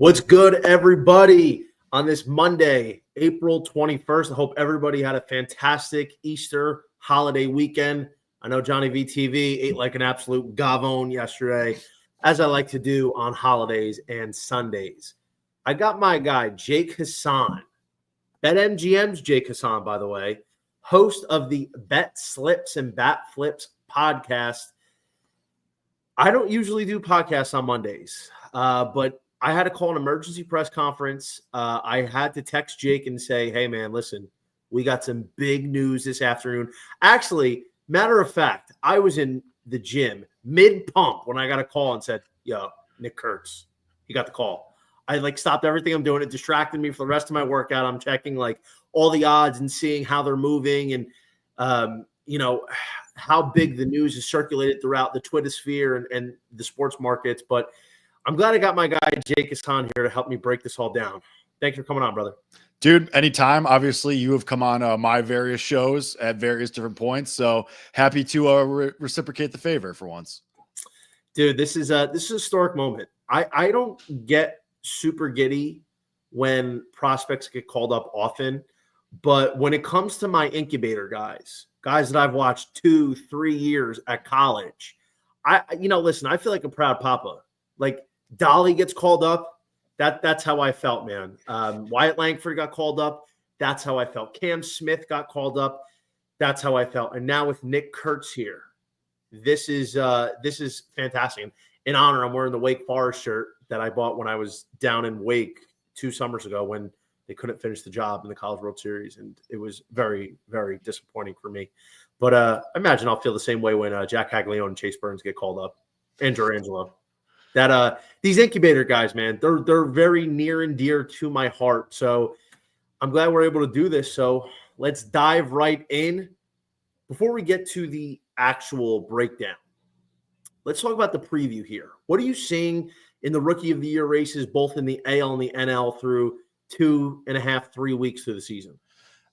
What's good, everybody, on this Monday, April 21st? I hope everybody had a fantastic Easter holiday weekend. I know JohnnyVTV ate like an absolute gavone yesterday, as I like to do on holidays and Sundays. I got my guy, Jake Hasan, BetMGM's Jake Hasan, by the way, host of the Bet Slips and Bat Flips podcast. I don't usually do podcasts on Mondays, but I had to call an emergency press conference. I had to text Jake and say, hey, man, listen, we got some big news this afternoon. Actually, matter of fact, I was in the gym mid-pump when I got a call and said, yo, Nick Kurtz, he got the call. I stopped everything I'm doing. It distracted me for the rest of my workout. I'm checking all the odds and seeing how they're moving and, how big the news is circulated throughout the Twitter sphere and the sports markets. But I'm glad I got my guy, Jake Hasan, here to help me break this all down. Thanks for coming on, brother. Dude, anytime. Obviously, you have come on my various shows at various different points. So happy to reciprocate the favor for once. Dude, this is a historic moment. I don't get super giddy when prospects get called up often. But when it comes to my incubator guys that I've watched 2-3 years at college, listen, I feel like a proud papa. Dolly gets called up. That's how I felt, man. Wyatt Langford got called up. That's how I felt. Cam Smith got called up. That's how I felt. And now with Nick Kurtz here, this is fantastic. In honor, I'm wearing the Wake Forest shirt that I bought when I was down in Wake 2 summers ago when they couldn't finish the job in the College World Series, and it was very, very disappointing for me. But I imagine I'll feel the same way when Jack Caglione and Chase Burns get called up. Andrew Angelo. That these incubator guys, man, they're very near and dear to my heart. So I'm glad we're able to do this. So let's dive right in. Before we get to the actual breakdown, let's talk about the preview here. What are you seeing in the Rookie of the Year races, both in the AL and the NL through 2.5-3 weeks through the season?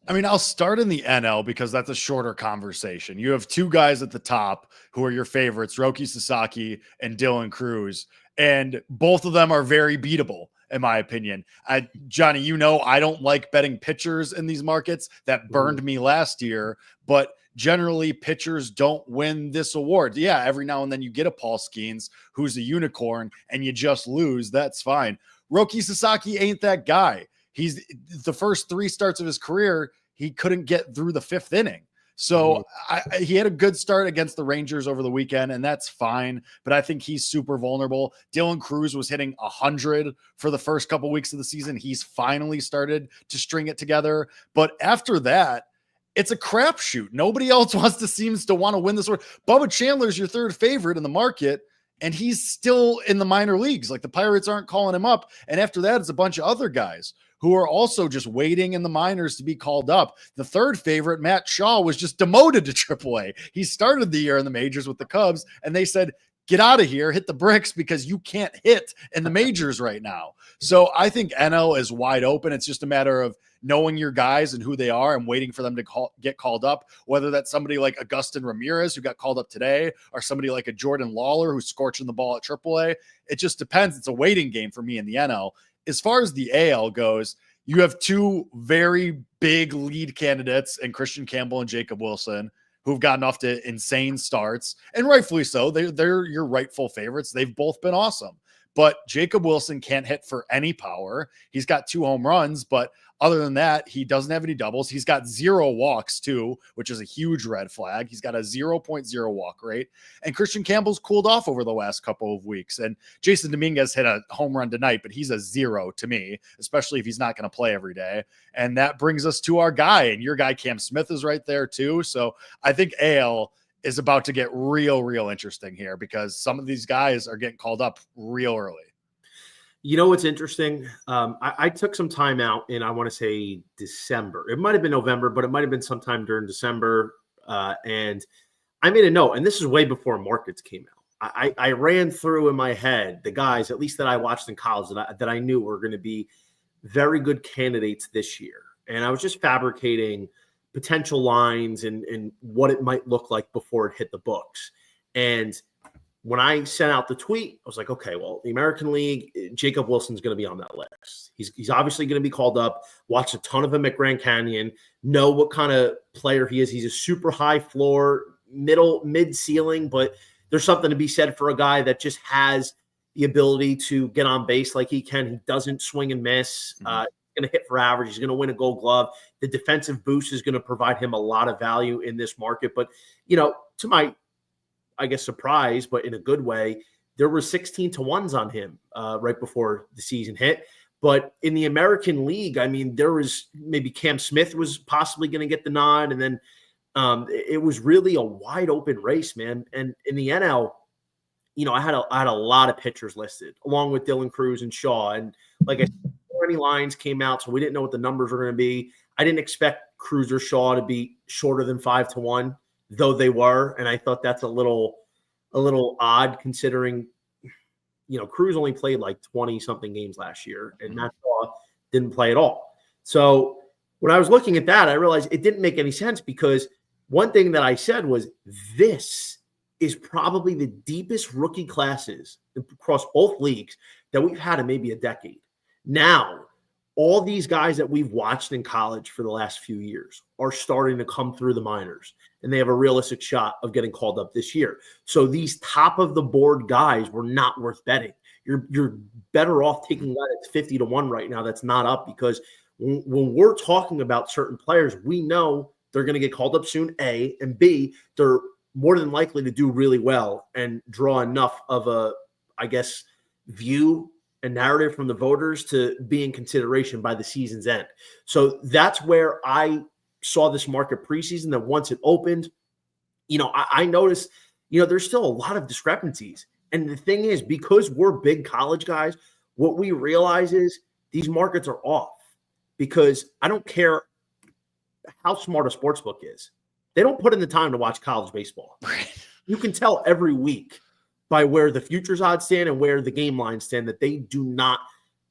I mean, I'll start in the NL because that's a shorter conversation. You have two guys at the top who are your favorites, Roki Sasaki and Dylan Cruz, and both of them are very beatable, in my opinion. Johnny, I don't like betting pitchers in these markets. That burned me last year, but generally pitchers don't win this award. Yeah, every now and then you get a Paul Skeens who's a unicorn and you just lose. That's fine. Roki Sasaki ain't that guy. He's the first 3 starts of his career, he couldn't get through the 5th inning. So he had a good start against the Rangers over the weekend, and that's fine. But I think he's super vulnerable. Dylan Cruz was hitting 100 for the first couple weeks of the season. He's finally started to string it together. But after that, it's a crapshoot. Nobody else seems to want to win this award. Bubba Chandler's your 3rd favorite in the market, and he's still in the minor leagues. The Pirates aren't calling him up. And after that, it's a bunch of other guys who are also just waiting in the minors to be called up. The 3rd favorite, Matt Shaw, was just demoted to AAA. He started the year in the majors with the Cubs, and they said, get out of here, hit the bricks because you can't hit in the majors right now. So I think NL is wide open. It's just a matter of knowing your guys and who they are and waiting for them to get called up, whether that's somebody like Agustin Ramirez, who got called up today, or somebody like a Jordan Lawler who's scorching the ball at AAA. It just depends. It's a waiting game for me in the NL. As far as the AL goes, you have 2 very big lead candidates in Christian Campbell and Jacob Wilson, who've gotten off to insane starts, and rightfully so. They're your rightful favorites. They've both been awesome. But Jacob Wilson can't hit for any power. He's got 2 home runs, but other than that, he doesn't have any doubles. He's got 0 walks too, which is a huge red flag. He's got a 0.0 walk rate. And Christian Campbell's cooled off over the last couple of weeks. And Jason Dominguez hit a home run tonight, but he's a 0 to me, especially if he's not going to play every day. And that brings us to our guy. And your guy, Cam Smith, is right there too. So I think AL is about to get real interesting here because some of these guys are getting called up real early. You know what's interesting? I took some time out in, I want to say, December. It might have been November, but it might have been sometime during December. And I made a note, and this is way before markets came out. I ran through in my head the guys, at least that I watched in college, that I knew were going to be very good candidates this year. And I was just fabricating potential lines and what it might look like before it hit the books. And when I sent out the tweet, I was like, okay, well, the American League, Jacob Wilson's going to be on that list. He's obviously going to be called up. Watched a ton of him at Grand Canyon. Know what kind of player he is. He's a super high floor, mid ceiling, but there's something to be said for a guy that just has the ability to get on base like he can. He doesn't swing and miss. He's going to hit for average. He's going to win a Gold Glove. The defensive boost is going to provide him a lot of value in this market. But, to my, I guess, surprise, but in a good way, there were 16-1s on him right before the season hit. But in the American League, I mean, there was maybe Cam Smith was possibly going to get the nod. And then it was really a wide open race, man. And in the NL, I had a lot of pitchers listed along with Dylan Cruz and Shaw. And like I said, any lines came out, so we didn't know what the numbers were going to be. I didn't expect Cruz or Shaw to be shorter than 5-1, though they were. And I thought that's a little odd considering, Cruz only played like 20 something games last year and Matt Shaw didn't play at all. So when I was looking at that, I realized it didn't make any sense because one thing that I said was this is probably the deepest rookie classes across both leagues that we've had in maybe a decade. Now, all these guys that we've watched in college for the last few years are starting to come through the minors, and they have a realistic shot of getting called up this year. So these top of the board guys were not worth betting. You're better off taking that at 50-1 right now. That's not up because when we're talking about certain players, we know they're going to get called up soon, A, and B, they're more than likely to do really well and draw enough of a, I guess, view and narrative from the voters to be in consideration by the season's end. So that's where I saw this market preseason, that once it opened, I noticed, there's still a lot of discrepancies. And the thing is, because we're big college guys, what we realize is these markets are off because I don't care how smart a sports book is. They don't put in the time to watch college baseball. You can tell every week by where the futures odds stand and where the game lines stand that they do not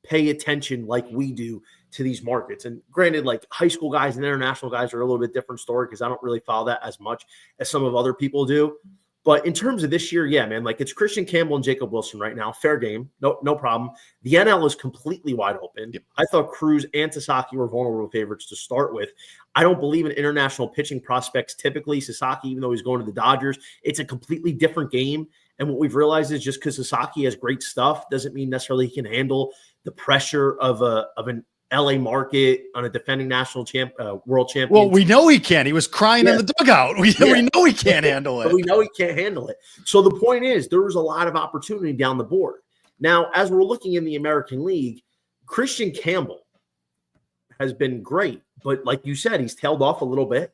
pay attention like we do to these markets. And granted, like high school guys and international guys are a little bit different story because I don't really follow that as much as some of other people do. But in terms of this year, yeah, man, like it's Christian Campbell and Jacob Wilson right now. Fair game. No problem. The NL is completely wide open. Yep. I thought Cruz and Sasaki were vulnerable favorites to start with. I don't believe in international pitching prospects. Typically, Sasaki, even though he's going to the Dodgers, it's a completely different game. And what we've realized is just because Sasaki has great stuff doesn't mean necessarily he can handle the pressure of an LA market on a defending national world champion. Well, we know he can. He was crying in the dugout. We know he can't handle it. We know he can't handle it. So the point is, there was a lot of opportunity down the board. Now, as we're looking in the American League, Christian Campbell has been great, but like you said, he's tailed off a little bit.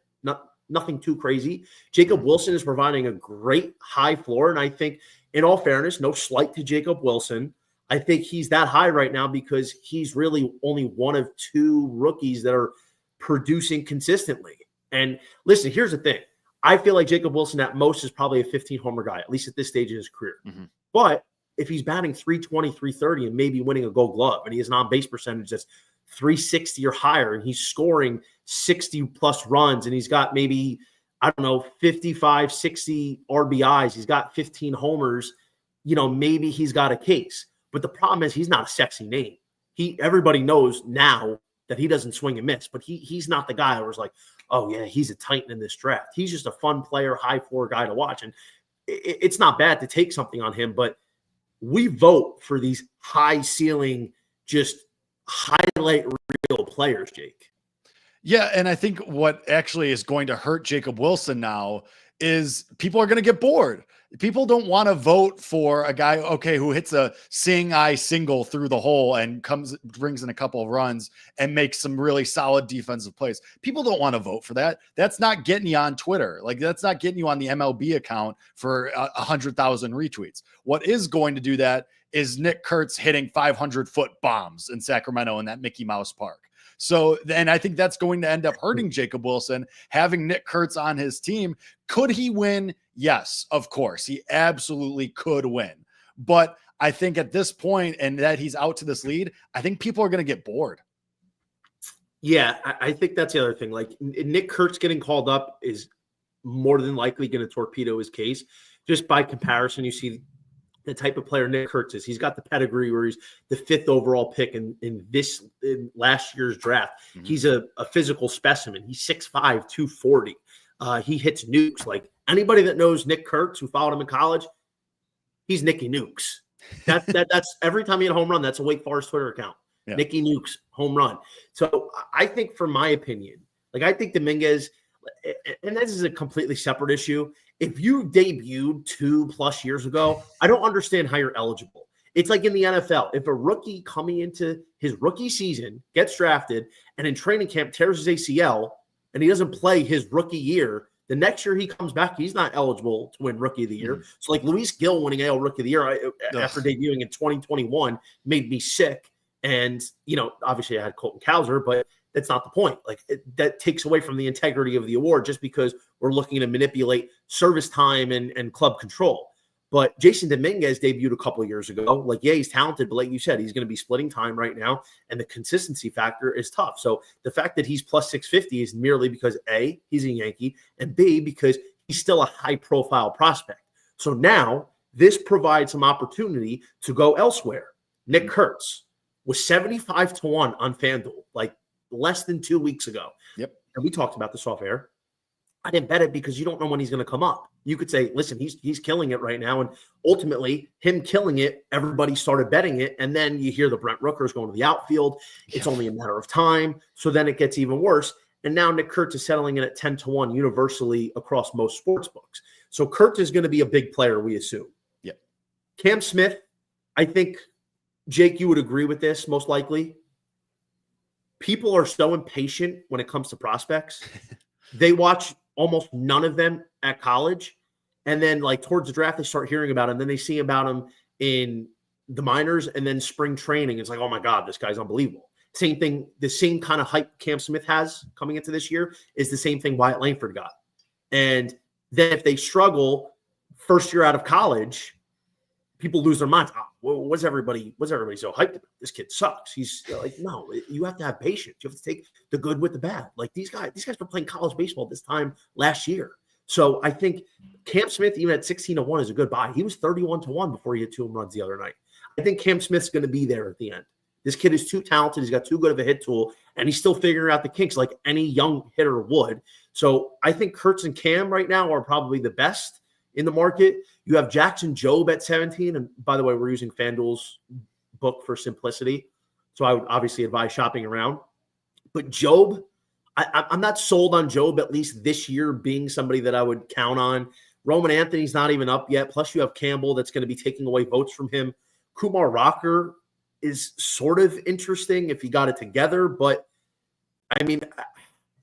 Nothing too crazy. Jacob Wilson is providing a great high floor, and I think, in all fairness, no slight to Jacob Wilson, I think he's that high right now because he's really only one of two rookies that are producing consistently. And listen, here's the thing. I feel like Jacob Wilson at most is probably a 15-homer guy, at least at this stage in his career. Mm-hmm. But if he's batting 320, 330 and maybe winning a Gold Glove, and he has an on-base percentage that's 360 or higher, and he's scoring 60-plus runs, and he's got maybe, 55, 60 RBIs, he's got 15 homers, maybe he's got a case. But the problem is he's not a sexy name. Everybody knows now that he doesn't swing and miss, but he's not the guy that was like, oh, yeah, he's a titan in this draft. He's just a fun player, high floor guy to watch. And it's not bad to take something on him, but we vote for these high ceiling, just highlight reel players, Jake. Yeah, and I think what actually is going to hurt Jacob Wilson now is people are going to get bored. People don't want to vote for a guy, who hits a eye single through the hole and brings in a couple of runs and makes some really solid defensive plays. People don't want to vote for that. That's not getting you on Twitter. Like, that's not getting you on the MLB account for 100,000 retweets. What is going to do that is Nick Kurtz hitting 500-foot bombs in Sacramento in that Mickey Mouse Park. So then I think that's going to end up hurting Jacob Wilson, having Nick Kurtz on his team. Could he win? Yes, of course. He absolutely could win. But I think at this point, and that he's out to this lead, I think people are going to get bored. Yeah, I think that's the other thing. Like, Nick Kurtz getting called up is more than likely going to torpedo his case. Just by comparison, you see the type of player Nick Kurtz is. He's got the pedigree where he's the 5th overall pick in last year's draft. Mm-hmm. He's a physical specimen. He's 6'5", 240. He hits nukes. Like anybody that knows Nick Kurtz, who followed him in college, he's Nicky Nukes. That's every time he had a home run, that's a Wake Forest Twitter account. Yeah. Nicky Nukes, home run. So I think, for my opinion, like I think Dominguez, and this is a completely separate issue. If you debuted 2+ years ago, I don't understand how you're eligible. It's like in the NFL. If a rookie coming into his rookie season gets drafted and in training camp tears his ACL and he doesn't play his rookie year, the next year he comes back, he's not eligible to win Rookie of the Year. So like Luis Gil winning AL Rookie of the Year after debuting in 2021 made me sick. And, obviously I had Colton Cowser, but that's not the point. Like that takes away from the integrity of the award just because we're looking to manipulate service time and club control. But Jason Dominguez debuted a couple of years ago. Like, yeah, he's talented, but like you said, he's going to be splitting time right now, and the consistency factor is tough. So the fact that he's plus 650 is merely because A, he's a Yankee, and B, because he's still a high-profile prospect. So now this provides some opportunity to go elsewhere. Nick Kurtz was 75-1 on FanDuel, like less than 2 weeks ago. Yep. And we talked about this off air. I didn't bet it because you don't know when he's going to come up. You could say, listen, he's killing it right now. And ultimately, him killing it, everybody started betting it. And then you hear the Brent Rookers going to the outfield. It's only a matter of time. So then it gets even worse. And now Nick Kurtz is settling in at 10-1 universally across most sports books. So Kurtz is going to be a big player, we assume. Yep. Cam Smith, I think, Jake, you would agree with this most likely. People are so impatient when it comes to prospects. They watch almost none of them at college. And then like towards the draft, they start hearing about him. Then they see about him in the minors and then spring training. It's like, oh my God, this guy's unbelievable. Same thing. The same kind of hype Cam Smith has coming into this year is the same thing Wyatt Langford got. And then if they struggle first year out of college, people lose their minds. Oh, well, what's everybody so hyped about? This kid sucks. He's like, no, you have to have patience. You have to take the good with the bad. Like these guys were playing college baseball this time last year. So I think Cam Smith, even at 16-1, is a good buy. He was 31-1 before he hit 2 home runs the other night. I think Cam Smith's going to be there at the end. This kid is too talented. He's got too good of a hit tool, and he's still figuring out the kinks like any young hitter would. So I think Kurtz and Cam right now are probably the best in the market. You have Jackson Jobe at 17. And by the way, we're using FanDuel's book for simplicity. So I would obviously advise shopping around. But Jobe, I'm not sold on Jobe, at least this year, being somebody that I would count on. Roman Anthony's not even up yet. Plus you have Campbell that's going to be taking away votes from him. Kumar Rocker is sort of interesting if he got it together. But, I mean,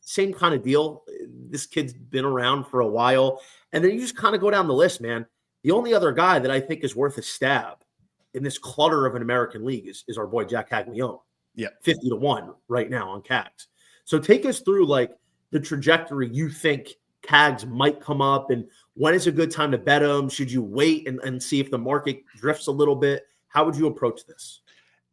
same kind of deal. This kid's been around for a while. And then you just kind of go down the list, man. The only other guy that I think is worth a stab in this clutter of an American league is our boy Jack Caglione. Yeah. 50-1 right now on Cags. So take us through like the trajectory you think Cags might come up, and when is a good time to bet them? Should you wait and see if the market drifts a little bit? How would you approach this?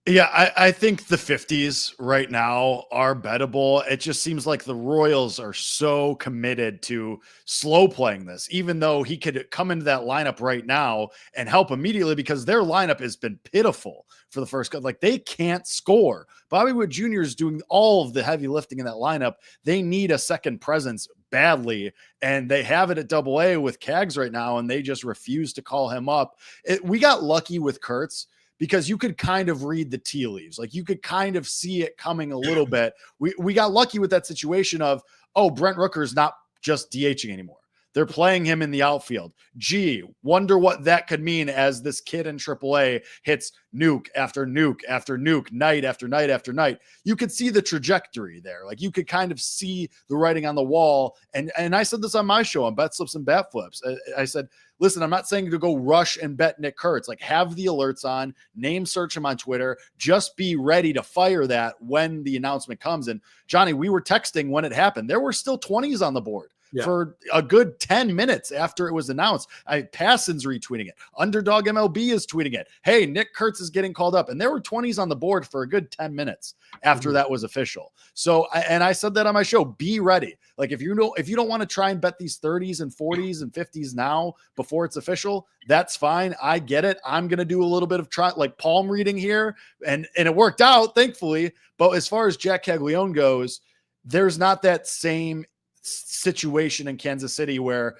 Yeah, I think the 50s right now are bettable. It just seems like the Royals are so committed to slow playing this, even though he could come into that lineup right now and help immediately because their lineup has been pitiful for the first couple. Like they can't score. Bobby Wood Jr. is doing all of the heavy lifting in that lineup. They need a second presence badly, and they have it at AA with Cags right now, and they just refuse to call him up. We got lucky with Kurtz, because you could kind of read the tea leaves. Like you could kind of see it coming a little bit. We got lucky with that situation of, oh, Brent Rooker is not just DHing anymore. They're playing him in the outfield. Gee, wonder what that could mean as this kid in AAA hits nuke after nuke after nuke, night after night after night. You could see the trajectory there. Like you could kind of see the writing on the wall. And I said this on my show on Bet Slips and Bat Flips. I said, listen, I'm not saying to go rush and bet Nick Kurtz. Like have the alerts on, name search him on Twitter. Just be ready to fire that when the announcement comes. And Johnny, we were texting when it happened. There were still 20s on the board. Yeah. for a good 10 minutes after it was announced. Passon's retweeting it. Underdog MLB is tweeting it. Hey, Nick Kurtz is getting called up. And there were 20s on the board for a good 10 minutes after that was official. So, and I said that on my show, be ready. Like if you don't want to try and bet these 30s and 40s and 50s now before it's official, that's fine. I get it. I'm going to do a little bit of palm reading here, and it worked out, thankfully. But as far as Jack Caglione goes, there's not that same situation in Kansas City where,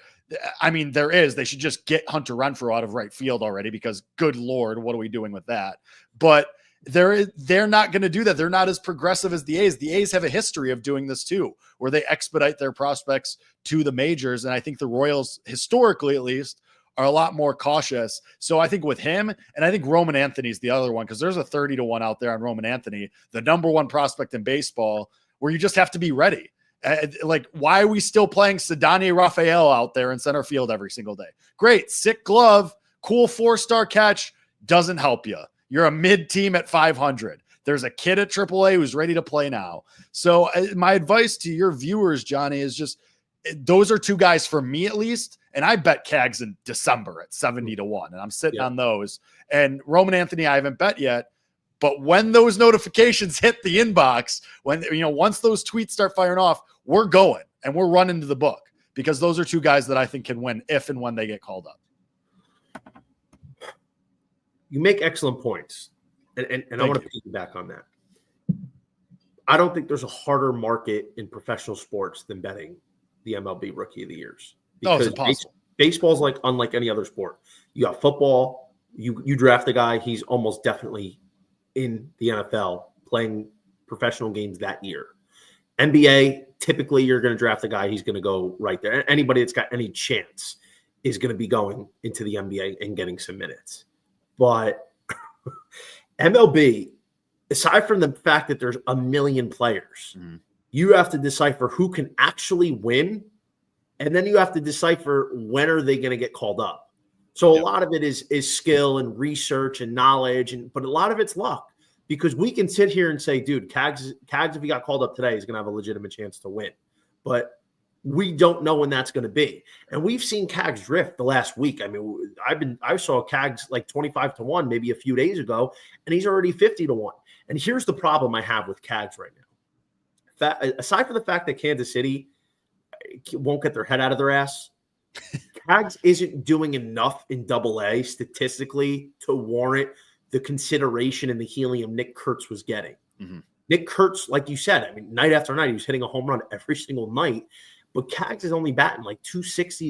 I mean, there is. They should just get Hunter Renfroe out of right field already, because good Lord, what are we doing with that? But they're not going to do that. They're not as progressive as the A's. The A's have a history of doing this too, where they expedite their prospects to the majors. And I think the Royals, historically at least, are a lot more cautious. So I think with him, and I think Roman Anthony's the other one, because there's a 30-1 out there on Roman Anthony, the number one prospect in baseball, where you just have to be ready. Why are we still playing Ceddanne Raphael out there in center field every single day? Great, sick glove, cool 4-star catch, doesn't help you. You're a mid-team at 500. There's a kid at AAA who's ready to play now. So my advice to your viewers, Johnny, is just those are two guys for me at least. And I bet Cags in December at 70-1, and I'm sitting on those. And Roman Anthony, I haven't bet yet. But when those notifications hit the inbox, when once those tweets start firing off, we're going and we're running to the book, because those are two guys that I think can win if and when they get called up. You make excellent points, and I want to piggyback on that. I don't think there's a harder market in professional sports than betting the MLB Rookie of the Years. Because it's impossible. Baseball's unlike any other sport. You got football. You draft a guy, he's almost definitely in the NFL playing professional games that year. NBA, typically you're going to draft a guy, he's going to go right there. Anybody that's got any chance is going to be going into the NBA and getting some minutes. But MLB, aside from the fact that there's a million players, you have to decipher who can actually win, and then you have to decipher when are they going to get called up. So a lot of it is skill and research and knowledge, but a lot of it's luck, because we can sit here and say, dude, Cags, if he got called up today, is going to have a legitimate chance to win. But we don't know when that's going to be. And we've seen Cags drift the last week. I mean, I saw Cags 25-1 maybe a few days ago, and he's already 50-1. And here's the problem I have with Cags right now. Aside from the fact that Kansas City won't get their head out of their ass, Cags isn't doing enough in AA statistically to warrant the consideration and the helium Nick Kurtz was getting. Nick Kurtz, like you said, I mean, night after night, he was hitting a home run every single night. But Cags is only batting 260.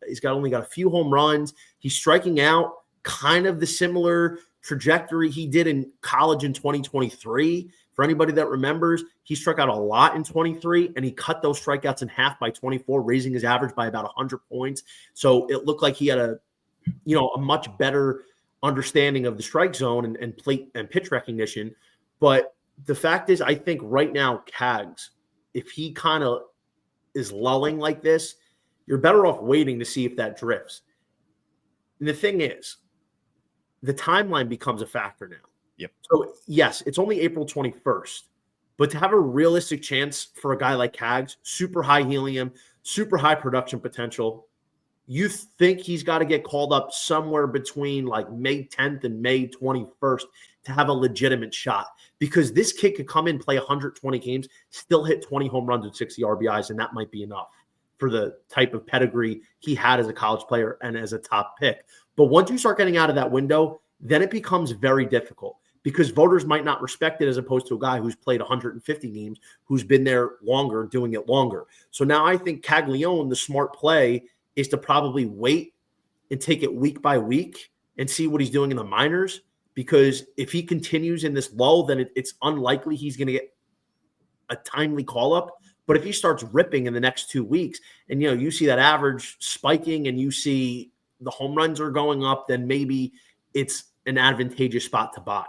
He's only got a few home runs. He's striking out kind of the similar trajectory he did in college in 2023. For anybody that remembers, he struck out a lot in 23, and he cut those strikeouts in half by 24, raising his average by about 100 points. So it looked like he had a much better understanding of the strike zone and plate and pitch recognition. But the fact is, I think right now, Cags, if he kind of is lulling like this, you're better off waiting to see if that drifts. And the thing is, the timeline becomes a factor now. Yep. So, yes, it's only April 21st, but to have a realistic chance for a guy like Cags, super high helium, super high production potential, you think he's got to get called up somewhere between May 10th and May 21st to have a legitimate shot, because this kid could come in, play 120 games, still hit 20 home runs with 60 RBIs, and that might be enough for the type of pedigree he had as a college player and as a top pick. But once you start getting out of that window, then it becomes very difficult, because voters might not respect it, as opposed to a guy who's played 150 games, who's been there longer, doing it longer. So now I think Caglione, the smart play is to probably wait and take it week by week and see what he's doing in the minors, because if he continues in this lull, then it's unlikely he's going to get a timely call-up. But if he starts ripping in the next 2 weeks and, you see that average spiking and you see the home runs are going up, then maybe it's an advantageous spot to buy.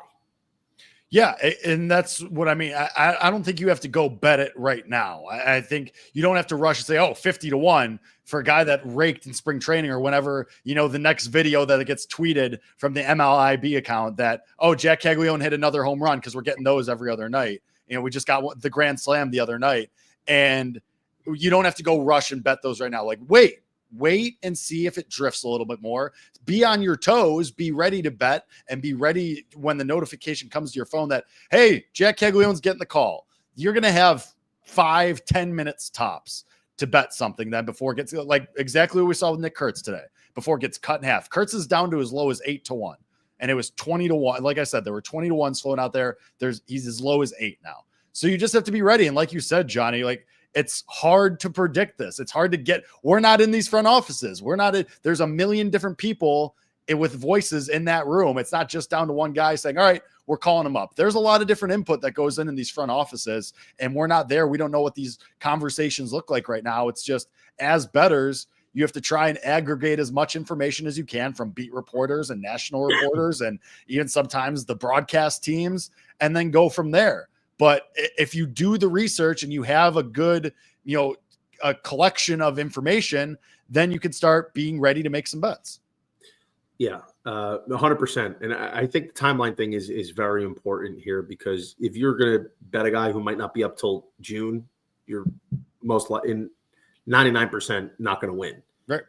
Yeah, and that's what I mean. I don't think you have to go bet it right now. I think you don't have to rush and say, 50-1 for a guy that raked in spring training or whenever, the next video that gets tweeted from the MLB account that, Jack Caglione hit another home run, because we're getting those every other night. We just got the grand slam the other night. And you don't have to go rush and bet those right now. Like, wait and see if it drifts a little bit more. Be on your toes, be ready to bet, and be ready when the notification comes to your phone that, hey, Jack Caglianone's getting the call. You're going to have 5-10 minutes tops to bet something then before it gets, like exactly what we saw with Nick Kurtz today, before it gets cut in half. Kurtz is down to as low as 8-1, and it was 20-1. Like I said, there were 20-1s floating out there. He's as low as 8 now. So you just have to be ready. And like you said, Johnny, like, it's hard to predict this. It's hard to get, we're not in these front offices. There's a million different people with voices in that room. It's not just down to one guy saying, all right, we're calling them up. There's a lot of different input that goes in these front offices, and we're not there. We don't know what these conversations look like right now. It's just, as bettors, you have to try and aggregate as much information as you can from beat reporters and national reporters, and even sometimes the broadcast teams, and then go from there. But if you do the research and you have a good, a collection of information, then you can start being ready to make some bets. Yeah, 100%. And I think the timeline thing is very important here, because if you're going to bet a guy who might not be up till June, you're most likely in 99% not going to win. Right.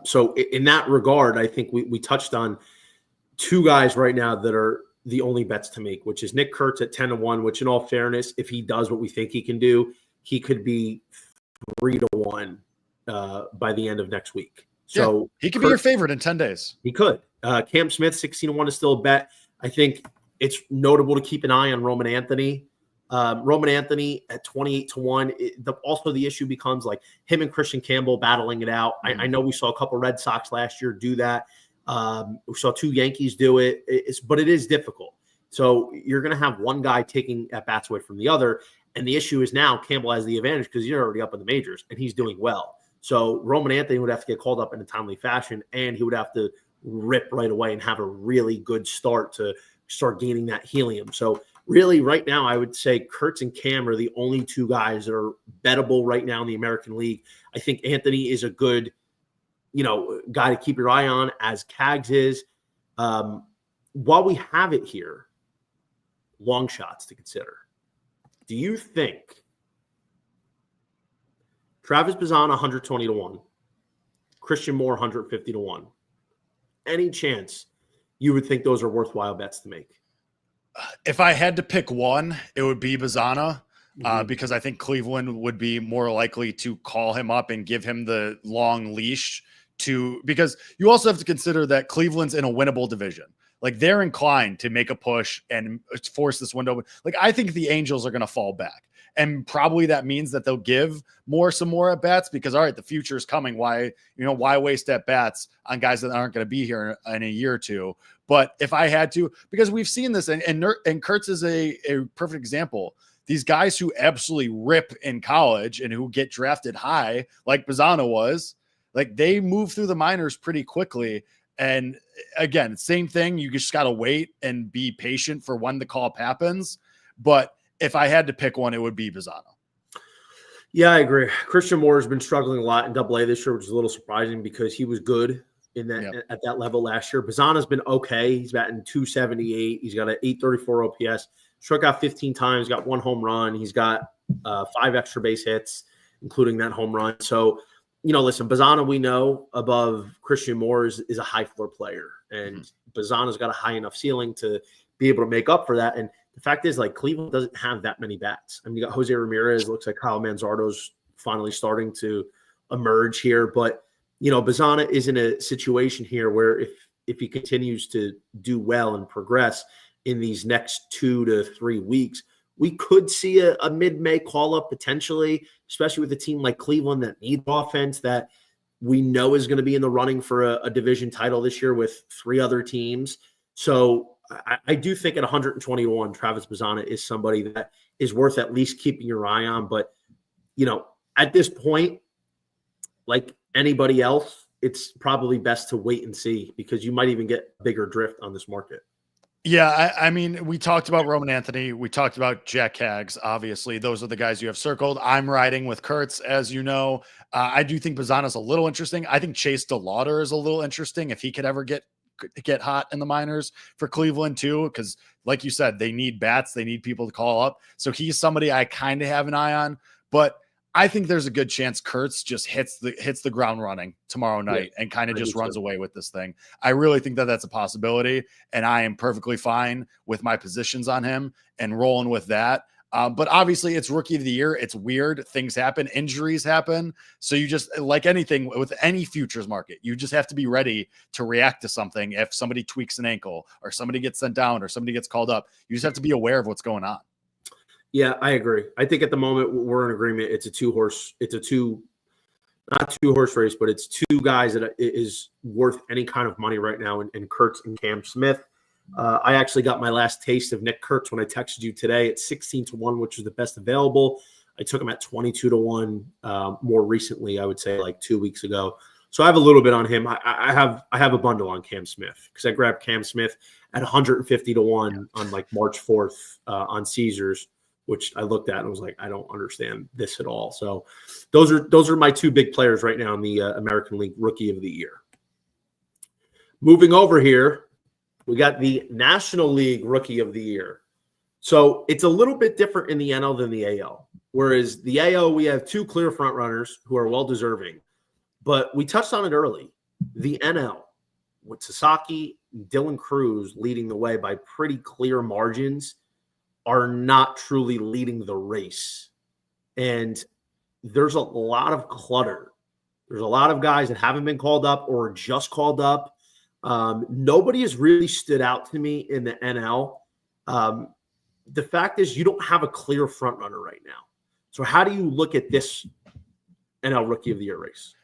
So in that regard, I think we touched on two guys right now that are the only bets to make, which is Nick Kurtz at 10-1, which in all fairness, if he does what we think he can do, he could be 3-1 by the end of next week. So yeah, he could be your favorite in 10 days. He could. Cam Smith, 16-1 is still a bet. I think it's notable to keep an eye on Roman Anthony. Roman Anthony at 28-1. Also, the issue becomes like him and Christian Campbell battling it out. I know we saw a couple Red Sox last year do that. We saw 2 Yankees do it. But it is difficult. So you're going to have one guy taking at bats away from the other. And the issue is now Campbell has the advantage because you're already up in the majors and he's doing well. So Roman Anthony would have to get called up in a timely fashion, and he would have to rip right away and have a really good start to start gaining that helium. So really right now, I would say Kurtz and Cam are the only 2 guys that are bettable right now in the American League. I think Anthony is a good, guy to keep your eye on, as Cags is. While we have it here, long shots to consider. Do you think Travis Bazan 120-1, Christian Moore 150-1, any chance you would think those are worthwhile bets to make? If I had to pick one, it would be Bazana, because I think Cleveland would be more likely to call him up and give him the long leash because you also have to consider that Cleveland's in a winnable division. Like, they're inclined to make a push and force this window. Like, I think the Angels are going to fall back. And probably that means that they'll give some more at bats, because, all right, the future is coming. Why waste at bats on guys that aren't going to be here in a year or two? But if I had to, because we've seen this, and Kurtz is a perfect example. These guys who absolutely rip in college and who get drafted high, like Bazana was, like, they move through the minors pretty quickly. And again, same thing. You just got to wait and be patient for when the call up happens. But if I had to pick one, it would be Bazana. Yeah, I agree. Christian Moore has been struggling a lot in AA this year, which is a little surprising because he was good in that at that level last year. Bazana's been okay. He's batting .278. He's got an .834 OPS. Struck out 15 times. Got 1 home run. He's got 5 extra base hits, including that home run. So, listen, Bazana, we know above Christian Moore is a high floor player, and Bazana's got a high enough ceiling to be able to make up for that. And the fact is, like, Cleveland doesn't have that many bats. I mean, you got Jose Ramirez. Looks like Kyle Manzardo's finally starting to emerge here. But, Bazana is in a situation here where if he continues to do well and progress in these next 2 to 3 weeks, we could see a mid-May call-up potentially, especially with a team like Cleveland that needs offense, that we know is going to be in the running for a division title this year with 3 other teams. So I do think at 120-1, Travis Bazana is somebody that is worth at least keeping your eye on. But, at this point, like anybody else, it's probably best to wait and see, because you might even get bigger drift on this market. Yeah, I mean, we talked about Roman Anthony. We talked about Jack Hags. Obviously, those are the guys you have circled. I'm riding with Kurtz, as you know. I do think Bazana's a little interesting. I think Chase DeLauder is a little interesting if he could ever get hot in the minors for Cleveland too, because like you said, they need bats. They need people to call up. So he's somebody I kind of have an eye on. But I think there's a good chance Kurtz just hits the ground running tomorrow night and kind of just runs away with this thing. I really think that that's a possibility, and I am perfectly fine with my positions on him and rolling with that. But obviously it's rookie of the year. It's weird. Things happen. Injuries happen. So you just, like anything with any futures market, you just have to be ready to react to something. If somebody tweaks an ankle or somebody gets sent down or somebody gets called up, you just have to be aware of what's going on. Yeah, I agree. I think at the moment we're in agreement. It's not two horse race, but it's two guys that is worth any kind of money right now in Kurtz and Cam Smith. I actually got my last taste of Nick Kurtz when I texted you today at 16-1, which was the best available. I took him at 22-1 more recently, I would say like 2 weeks ago. So I have a little bit on him. I have a bundle on Cam Smith because I grabbed Cam Smith at 150-1 on like March 4th on Caesars, which I looked at and was like, I don't understand this at all. So those are my two big players right now in the American League Rookie of the Year. Moving over here, we got the National League Rookie of the Year. So it's a little bit different in the NL than the AL. Whereas the AL, we have two clear front runners who are well-deserving. But we touched on it early. The NL, with Sasaki and Dylan Cruz leading the way by pretty clear margins, are not truly leading the race. And there's a lot of clutter. There's a lot of guys that haven't been called up or just called up. Nobody has really stood out to me in the NL. The fact is you don't have a clear front runner right now. So how do you look at this NL Rookie of the Year race?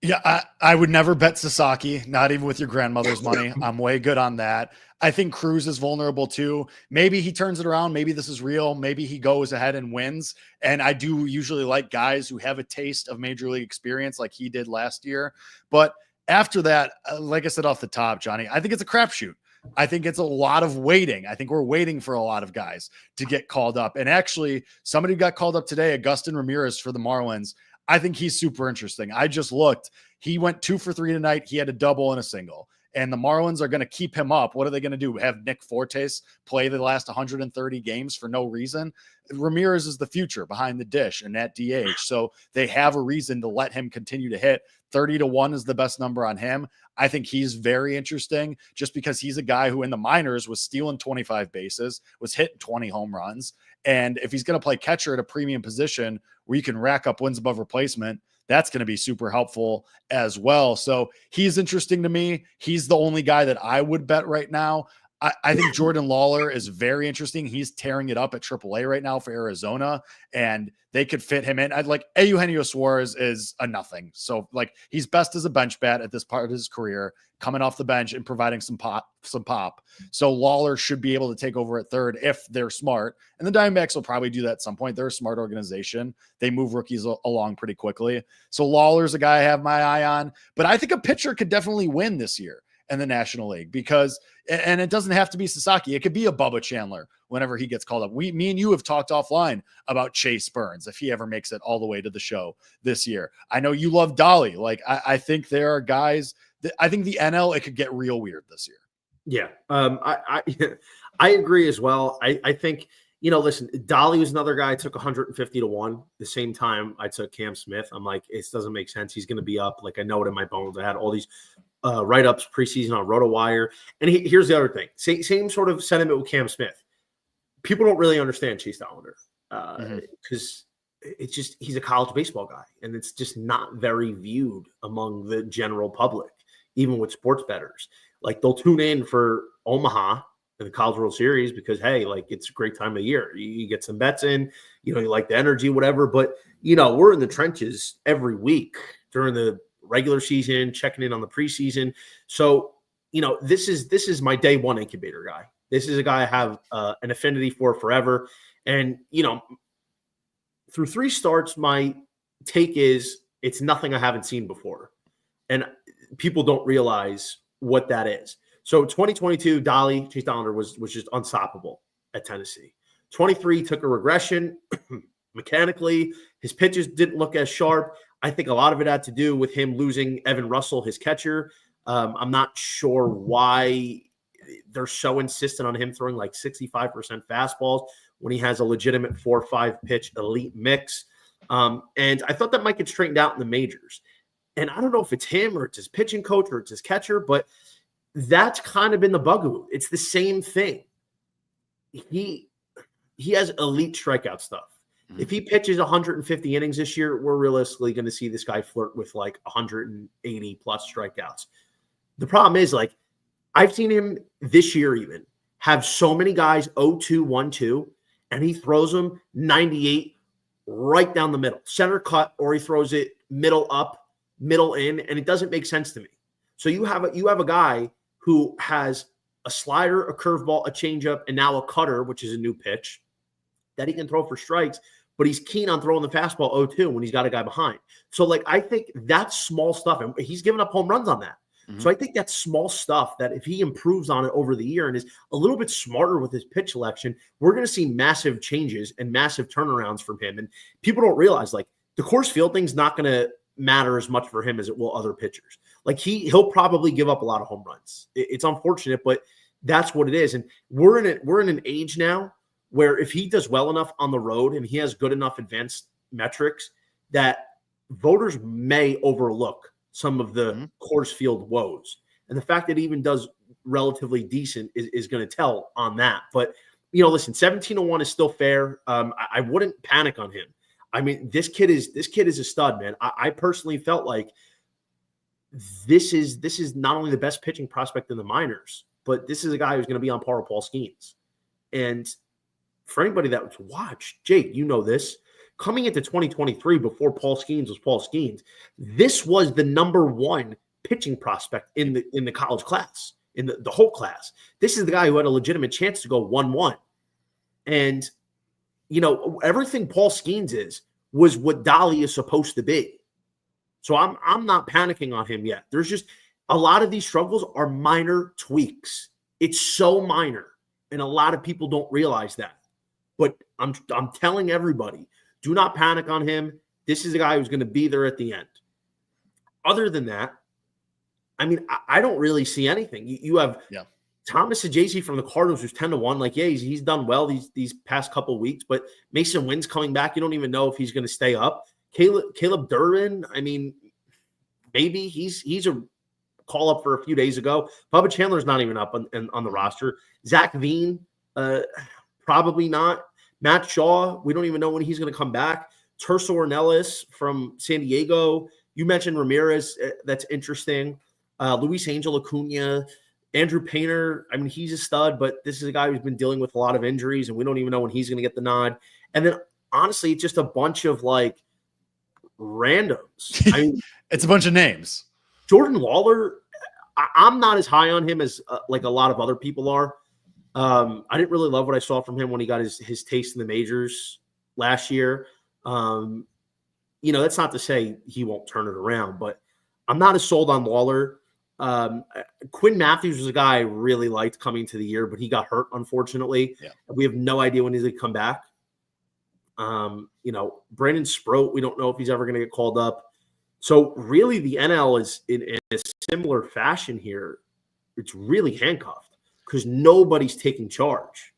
Yeah, I would never bet Sasaki, not even with your grandmother's money. I'm way good on that. I think Cruz is vulnerable too. Maybe he turns it around. Maybe this is real. Maybe he goes ahead and wins. And I do usually like guys who have a taste of major league experience like he did last year. But after that, like I said off the top, Johnny, I think it's a crapshoot. I think it's a lot of waiting. I think we're waiting for a lot of guys to get called up. And actually, somebody who got called up today, Agustin Ramirez for the Marlins, I think he's super interesting. I just looked. He went 2 for 3 tonight. He had a double and a single. And the Marlins are going to keep him up. What are they going to do? Have Nick Fortes play the last 130 games for no reason? Ramirez is the future behind the dish and at DH. So they have a reason to let him continue to hit. 30-1 is the best number on him. I think he's very interesting just because he's a guy who in the minors was stealing 25 bases, was hitting 20 home runs. And if he's going to play catcher at a premium position where you can rack up wins above replacement, that's going to be super helpful as well. So he's interesting to me. He's the only guy that I would bet right now. I think Jordan Lawler is very interesting. He's tearing it up at AAA right now for Arizona, and they could fit him in. I'd like Eugenio Suarez is a nothing. So like he's best as a bench bat at this part of his career, coming off the bench and providing some pop. So Lawler should be able to take over at third if they're smart. And the Diamondbacks will probably do that at some point. They're a smart organization. They move rookies along pretty quickly. So Lawler's a guy I have my eye on, but I think a pitcher could definitely win this year in the National League because, and it doesn't have to be Sasaki. It could be a Bubba Chandler whenever he gets called up. Me and you have talked offline about Chase Burns if he ever makes it all the way to the show this year. I know you love Dolly. Like I think there are guys that I think the NL, it could get real weird this year. Yeah. I agree as well. I think, listen, Dolly was another guy I took 150-1 the same time I took Cam Smith. I'm like, it doesn't make sense. He's going to be up. Like I know it in my bones. I had all these write-ups preseason on RotoWire. And here's the other thing. Same sort of sentiment with Cam Smith. People don't really understand Chase Dollander because it's just he's a college baseball guy, and it's just not very viewed among the general public, even with sports bettors. Like they'll tune in for Omaha in the College World Series because, hey, like it's a great time of year. You get some bets in, you like the energy, whatever. But, we're in the trenches every week during the regular season, checking in on the preseason. So, this is my day one incubator guy. This is a guy I have an affinity for forever. And, through 3 starts, my take is it's nothing I haven't seen before. And people don't realize what that is. So 2022, Chase Dollander was just unstoppable at Tennessee. 23 took a regression mechanically. His pitches didn't look as sharp. I think a lot of it had to do with him losing Evan Russell, his catcher. I'm not sure why they're so insistent on him throwing like 65% fastballs when he has a legitimate 4-5 pitch elite mix. And I thought that might get straightened out in the majors. And I don't know if it's him or it's his pitching coach or it's his catcher, but that's kind of been the bugaboo. It's the same thing. He has elite strikeout stuff. If he pitches 150 innings this year, we're realistically going to see this guy flirt with like 180 plus strikeouts. The problem is, like, I've seen him this year even have so many guys 0-2, 1-2, and he throws them 98 right down the middle, center cut, or he throws it middle up, middle in, and it doesn't make sense to me. So you have a guy who has a slider, a curveball, a changeup, and now a cutter, which is a new pitch that he can throw for strikes, but he's keen on throwing the fastball 0-2 when he's got a guy behind. So, like, I think that's small stuff, and he's given up home runs on that. So I think that's small stuff that if he improves on it over the year and is a little bit smarter with his pitch selection, we're going to see massive changes and massive turnarounds from him. And people don't realize, like, the Coors Field thing's not going to matter as much for him as it will other pitchers. Like, he'll probably give up a lot of home runs. It's unfortunate, but that's what it is. And we're in an age now where if he does well enough on the road and he has good enough advanced metrics, that voters may overlook some of the Coors Field woes. And the fact that he even does relatively decent is going to tell on that. But, listen, 17-1 is still fair. I wouldn't panic on him. I mean, this kid is a stud, man. I personally felt like this is not only the best pitching prospect in the minors, but this is a guy who's going to be on par with Paul Skeens. And for anybody that was watched, Jake, you know this. Coming into 2023, before Paul Skeens was Paul Skeens, this was the number one pitching prospect in the college class, in the whole class. This is the guy who had a legitimate chance to go 1-1. And, everything Paul Skeens was what Dolly is supposed to be. So I'm not panicking on him yet. There's just a lot of these struggles are minor tweaks. It's so minor, and a lot of people don't realize that. But I'm telling everybody, do not panic on him. This is a guy who's going to be there at the end. Other than that, I mean, I don't really see anything. You have Thomas Sajazi from the Cardinals, who's 10-1. Like, yeah, he's done well these past couple weeks, but Mason Wynn's coming back. You don't even know if he's going to stay up. Caleb Durbin, I mean, maybe he's a call up for a few days ago. Bubba Chandler's not even up on the roster. Zach Veen, probably not. Matt Shaw, we don't even know when he's going to come back. Terso Ornelas from San Diego. You mentioned Ramirez. That's interesting. Luis Angel Acuna. Andrew Painter. I mean, he's a stud, but this is a guy who's been dealing with a lot of injuries, and we don't even know when he's going to get the nod. And then, honestly, it's just a bunch of, like, randoms. I mean, it's a bunch of names. Jordan Lawler, I'm not as high on him as, like, a lot of other people are. I didn't really love what I saw from him when he got his taste in the majors last year. That's not to say he won't turn it around, but I'm not as sold on Lawler. Quinn Matthews was a guy I really liked coming to the year, but he got hurt, unfortunately. Yeah. We have no idea when he's going to come back. Brandon Sproat, we don't know if he's ever going to get called up. So really the NL is in a similar fashion here. It's really handcuffed because nobody's taking charge.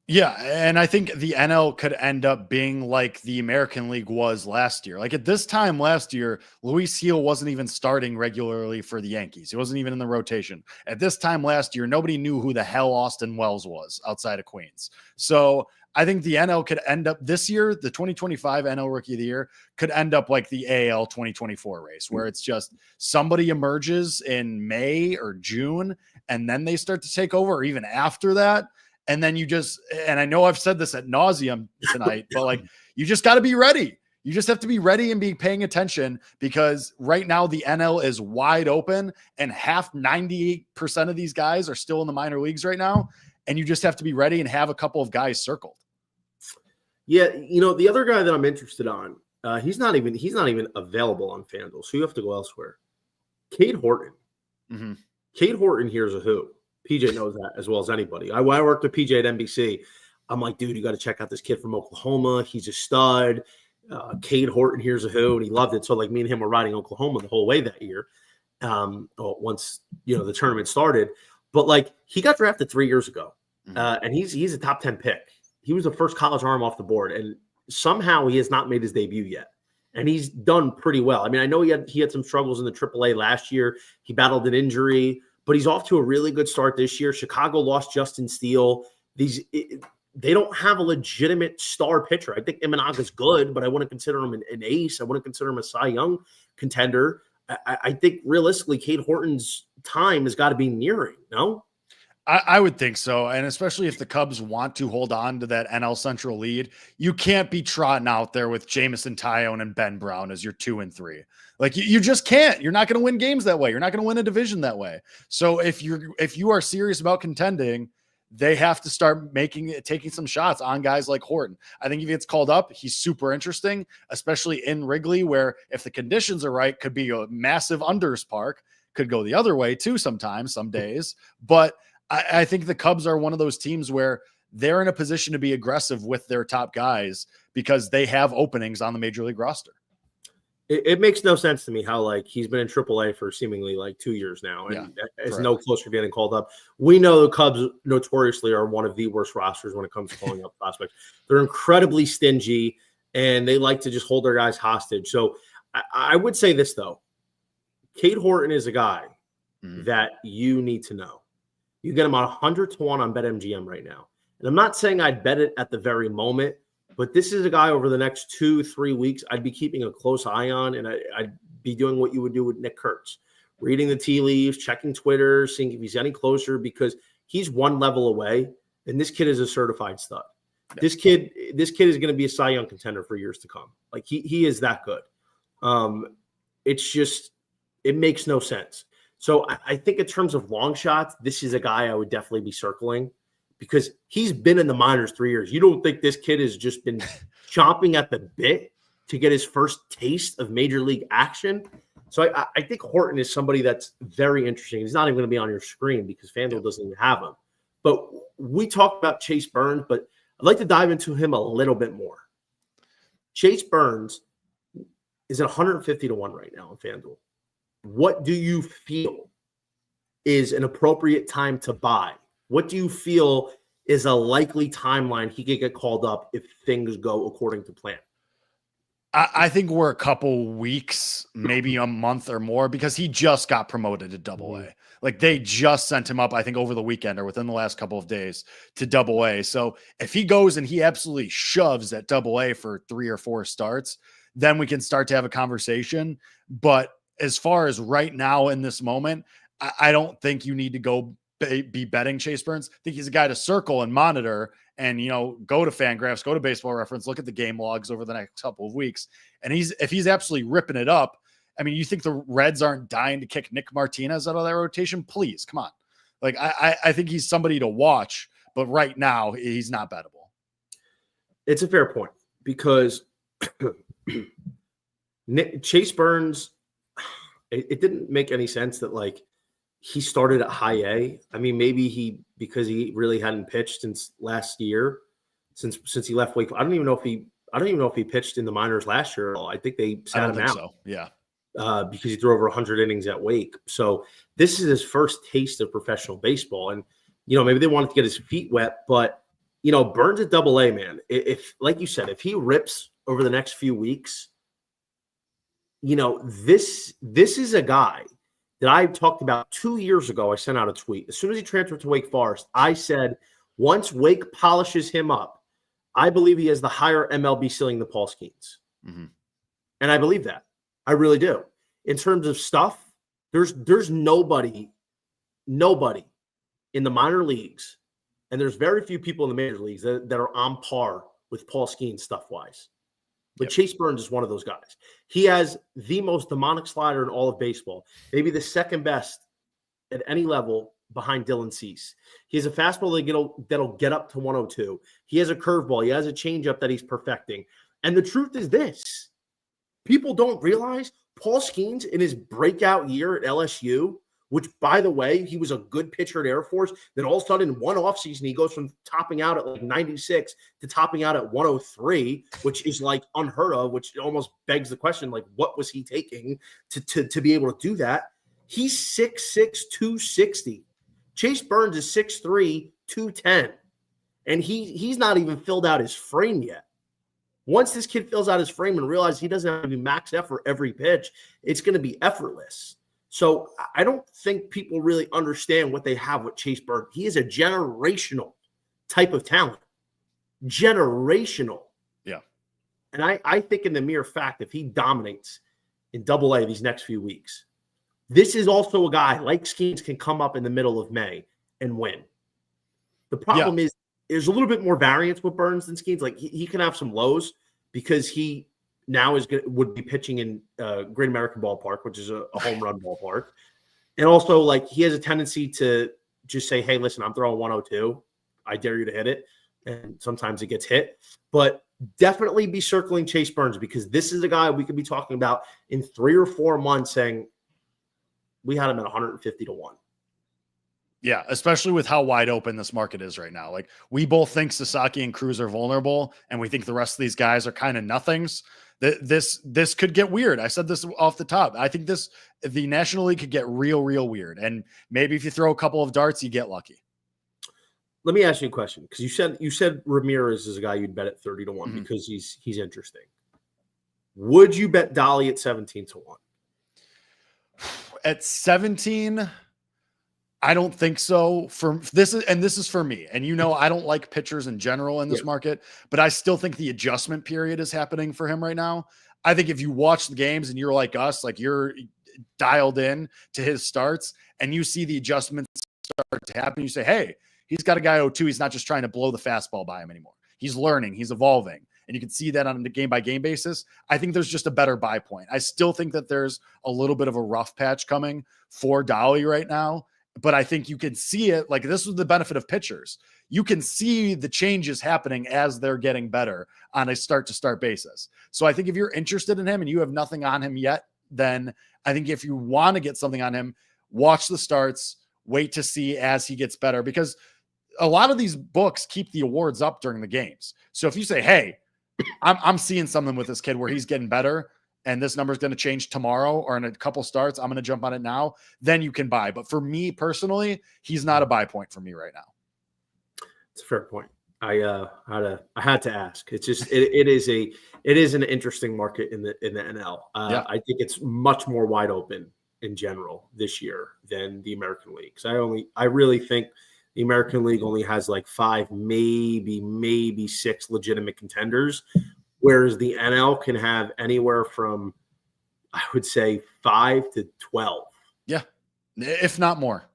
Yeah, and I think the NL could end up being like the American League was last year. Like, at this time last year, Luis Gil wasn't even starting regularly for the Yankees. He wasn't even in the rotation. At this time last year, nobody knew who the hell Austin Wells was outside of Queens. So I think the NL could end up this year, the 2025 NL Rookie of the Year could end up like the AL 2024 race, where it's just somebody emerges in May or June, and then they start to take over, or even after that. And then and I know I've said this ad nauseum tonight, but, like, you just got to be ready. You just have to be ready and be paying attention, because right now the NL is wide open, and 98% of these guys are still in the minor leagues right now. And you just have to be ready and have a couple of guys circled. Yeah. The other guy that I'm interested on, he's not even available on FanDuel, so you have to go elsewhere. Cade Horton. Mm-hmm. Cade Horton here's a who. PJ knows that as well as anybody. I worked with PJ at NBC. I'm like, dude, you got to check out this kid from Oklahoma. He's a stud. Cade Horton, here's a who, and he loved it. So, like, me and him were riding Oklahoma the whole way that year. Once the tournament started, but, like, he got drafted 3 years ago, and he's a top 10 pick. He was the first college arm off the board, and somehow he has not made his debut yet. And he's done pretty well. I mean, I know he had some struggles in the AAA last year. He battled an injury, but he's off to a really good start this year. Chicago lost Justin Steele. They don't have a legitimate star pitcher. I think Imanaga's good, but I wouldn't consider him an ace. I wouldn't consider him a Cy Young contender. I think realistically, Cade Horton's time has got to be nearing, no? I would think so. And especially if the Cubs want to hold on to that NL Central lead, you can't be trotting out there with Jameson Taillon and Ben Brown as your 2 and 3. Like you just can't. You're not going to win games that way. You're not going to win a division that way. So if you are serious about contending, they have to start taking some shots on guys like Horton. I think if he gets called up, he's super interesting, especially in Wrigley, where if the conditions are right, could be a massive unders park, could go the other way too sometimes, some days. But I think the Cubs are one of those teams where they're in a position to be aggressive with their top guys because they have openings on the major league roster. It makes no sense to me how like he's been in AAA for seemingly like 2 years now and is no closer to getting called up. We know the Cubs notoriously are one of the worst rosters when it comes to calling up prospects. They're incredibly stingy and they like to just hold their guys hostage. So I would say this though, Cade Horton is a guy that you need to know. You get him on 100-1 on BetMGM right now. And I'm not saying I'd bet it at the very moment, but this is a guy over the next 2-3 weeks I'd be keeping a close eye on, and I'd be doing what you would do with Nick Kurtz, reading the tea leaves, checking Twitter, seeing if he's any closer, because he's one level away, and this kid is a certified stud. Yeah. This kid is going to be a Cy Young contender for years to come. Like he is that good. It's just it makes no sense. So I think in terms of long shots, this is a guy I would definitely be circling because he's been in the minors 3 years. You don't think this kid has just been chomping at the bit to get his first taste of major league action? So I think Horton is somebody that's very interesting. He's not even going to be on your screen because FanDuel doesn't even have him. But we talked about Chase Burns, but I'd like to dive into him a little bit more. Chase Burns is at 150-1 right now on FanDuel. What do you feel is an appropriate time to buy? What do you feel is a likely timeline he could get called up if things go according to plan? I think we're a couple weeks, maybe a month or more, because he just got promoted to Double-A. Like they just sent him up, I think, over the weekend or within the last couple of days to Double-A. So if he goes and he absolutely shoves at Double-A for 3 or 4 starts, then we can start to have a conversation. But as far as right now in this moment, I don't think you need to go be betting Chase Burns. I think he's a guy to circle and monitor and, go to Fangraphs, go to Baseball Reference, look at the game logs over the next couple of weeks. And if he's absolutely ripping it up, I mean, you think the Reds aren't dying to kick Nick Martinez out of that rotation? Please, come on. Like, I think he's somebody to watch, but right now he's not bettable. It's a fair point because Chase Burns, it didn't make any sense that like he started at high A. I mean, maybe because he really hadn't pitched since last year, since he left Wake. I don't even know if he pitched in the minors last year at all. I think they sat him out. So. Yeah. Because he threw over 100 innings at Wake. So this is his first taste of professional baseball. And, maybe they wanted to get his feet wet, but, Burns at Double-A, man. If, like you said, if he rips over the next few weeks, this is a guy that I talked about 2 years ago. I sent out a tweet. As soon as he transferred to Wake Forest, I said, once Wake polishes him up, I believe he has the higher MLB ceiling than Paul Skeens. Mm-hmm. And I believe that. I really do. In terms of stuff, there's nobody in the minor leagues, and there's very few people in the major leagues that are on par with Paul Skeens stuff-wise. But Chase Burns is one of those guys. He has the most demonic slider in all of baseball, maybe the second best at any level behind Dylan Cease. He has a fastball that'll get up to 102. He has a curveball. He has a changeup that he's perfecting. And the truth is this. People don't realize Paul Skeens in his breakout year at LSU, which, by the way, he was a good pitcher at Air Force. Then all of a sudden, in one offseason, he goes from topping out at like 96 to topping out at 103, which is like unheard of, which almost begs the question, like, what was he taking to be able to do that? He's 6'6", 260. Chase Burns is 6'3", 210. And he's not even filled out his frame yet. Once this kid fills out his frame and realizes he doesn't have to be max effort every pitch, it's going to be effortless. So I don't think people really understand what they have with Chase Burns. He is a generational type of talent. Generational. Yeah. And I think in the mere fact, if he dominates in Double-A these next few weeks, this is also a guy like Skeens can come up in the middle of May and win. The problem is there's a little bit more variance with Burns than Skeens. Like he can have some lows because he now would be pitching in Great American Ballpark, which is a home run ballpark. And also, like, he has a tendency to just say, hey, listen, I'm throwing 102. I dare you to hit it. And sometimes it gets hit. But definitely be circling Chase Burns, because this is a guy we could be talking about in 3 or 4 months saying we had him at 150 to 1. Yeah, especially with how wide open this market is right now. Like, we both think Sasaki and Cruz are vulnerable, and we think the rest of these guys are kind of nothings. This could get weird. I said this off the top. I think the National League could get real weird. And maybe if you throw a couple of darts, you get lucky. Let me ask you a question, because you said Ramirez is a guy you'd bet at 30 to 1 because he's interesting. Would you bet Dolly at 17 to 1? At 17, I don't think so. This is for me. And I don't like pitchers in general in this market, but I still think the adjustment period is happening for him right now. I think if you watch the games and you're like us, like you're dialed in to his starts and you see the adjustments start to happen, you say, hey, he's got a guy 0-2. He's not just trying to blow the fastball by him anymore. He's learning, he's evolving. And you can see that on a game-by-game basis. I think there's just a better buy point. I still think that there's a little bit of a rough patch coming for Dolly right now. But I think you can see it. Like, this is the benefit of pitchers. You can see the changes happening as they're getting better on a start-to-start basis. So I think if you're interested in him and you have nothing on him yet, then I think if you want to get something on him, watch the starts, wait to see as he gets better, because a lot of these books keep the awards up during the games. So if you say, hey, I'm seeing something with this kid where he's getting better, and this number is going to change tomorrow or in a couple starts, I'm going to jump on it now, then you can buy. But for me personally, he's not a buy point for me right now. It's a fair point. I had to ask. It's just it is an interesting market in the NL. I think it's much more wide open in general this year than the American League. So I really think the American League only has like 5, maybe 6 legitimate contenders, whereas the NL can have anywhere from, I would say, 5 to 12. Yeah, if not more.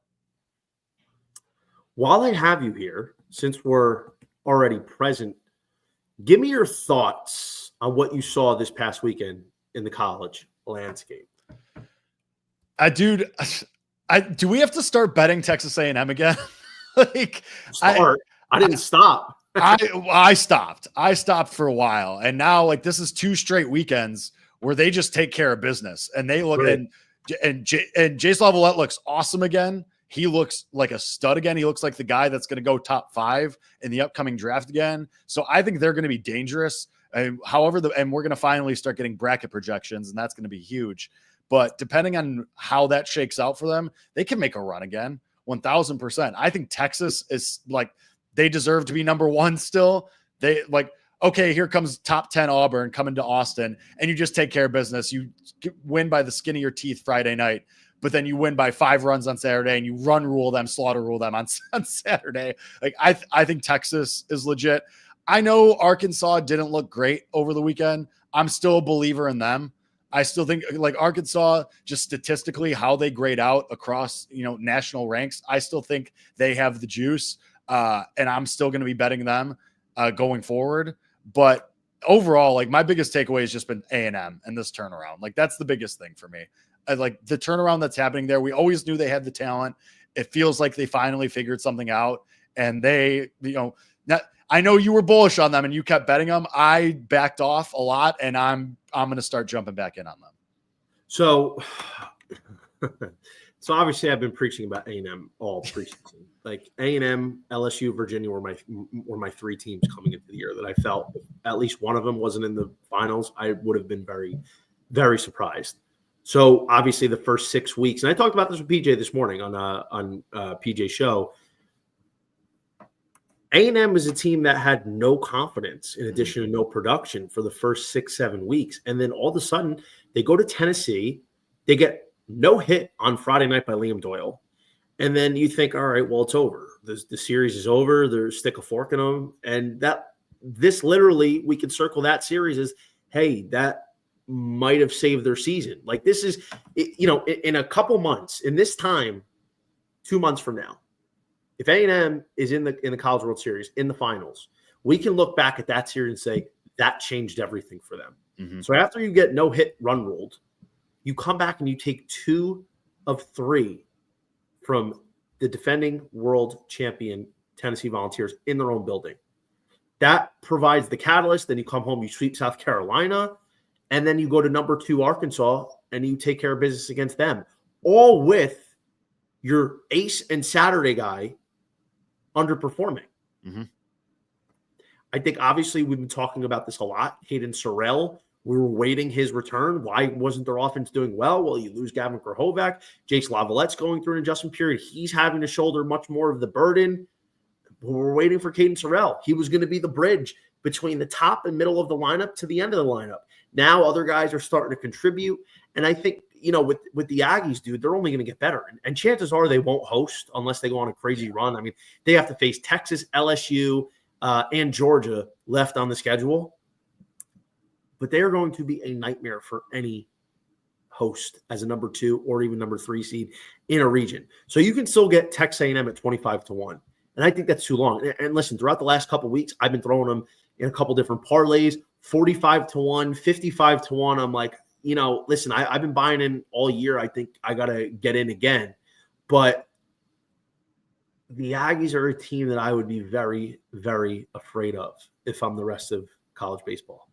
While I have you here, since we're already present, give me your thoughts on what you saw this past weekend in the college landscape. Do we have to start betting Texas A&M again? I didn't stop. I stopped. I stopped for a while, and now like this is 2 straight weekends where they just take care of business, and they look and Jace Lavalette looks awesome again. He looks like a stud again. He looks like the guy that's going to go top 5 in the upcoming draft again. So I think they're going to be dangerous. And we're going to finally start getting bracket projections, and that's going to be huge. But depending on how that shakes out for them, they can make a run again. 1,000%. I think Texas is like, they deserve to be number 1 still. They like, okay, here comes top 10 Auburn coming to Austin, and you just take care of business. You win by the skin of your teeth Friday night, but then you win by 5 runs on Saturday, and you slaughter rule them on Saturday. Like I think Texas is legit. I know Arkansas didn't look great over the weekend. I'm still a believer in them. I still think like Arkansas, just statistically how they grade out across, national ranks, I still think they have the juice. And I'm still going to be betting them going forward. But overall, like my biggest takeaway has just been A&M and this turnaround. Like that's the biggest thing for me. Like the turnaround that's happening there. We always knew they had the talent. It feels like they finally figured something out, and they, I know you were bullish on them and you kept betting them. I backed off a lot, and I'm going to start jumping back in on them. So obviously I've been preaching about A&M all preseason. Like A&M, LSU, Virginia were my 3 teams coming into the year that I felt if at least one of them wasn't in the finals, I would have been very, very surprised. So obviously the first 6 weeks, and I talked about this with PJ this morning on PJ's show. A&M is a team that had no confidence in addition to no production for the first 6-7 weeks. And then all of a sudden they go to Tennessee. They get no hit on Friday night by Liam Doyle. And then you think, all right, well, it's over. The series is over. There's stick a fork in them. And this literally, we could circle that series as, hey, that might have saved their season. Like this is, in a couple months, in this time, 2 months from now, if A&M is in the College World Series, in the finals, we can look back at that series and say that changed everything for them. Mm-hmm. So after you get no hit run ruled, you come back and you take 2 of 3 from the defending world champion Tennessee Volunteers in their own building. That provides the catalyst. Then you come home, you sweep South Carolina, and then you go to number 2 Arkansas and you take care of business against them, all with your ace and Saturday guy underperforming. Mm-hmm. I think obviously we've been talking about this a lot. Hayden Sorrell, we were waiting his return. Why wasn't their offense doing well? Well, you lose Gavin Krahovac. Jace Lavallette's going through an adjustment period. He's having to shoulder much more of the burden. We're waiting for Hayden Sorrell. He was going to be the bridge between the top and middle of the lineup to the end of the lineup. Now other guys are starting to contribute. And I think, with the Aggies, dude, they're only going to get better. And chances are they won't host unless they go on a crazy run. I mean, they have to face Texas, LSU, and Georgia left on the schedule. But they are going to be a nightmare for any host as a number 2 or even number 3 seed in a region. So you can still get Texas A&M at 25-1. And I think that's too long. And listen, throughout the last couple of weeks, I've been throwing them in a couple different parlays, 45-1, 55-1. I'm like, listen, I've been buying in all year. I think I got to get in again. But the Aggies are a team that I would be very, very afraid of if I'm the rest of college baseball.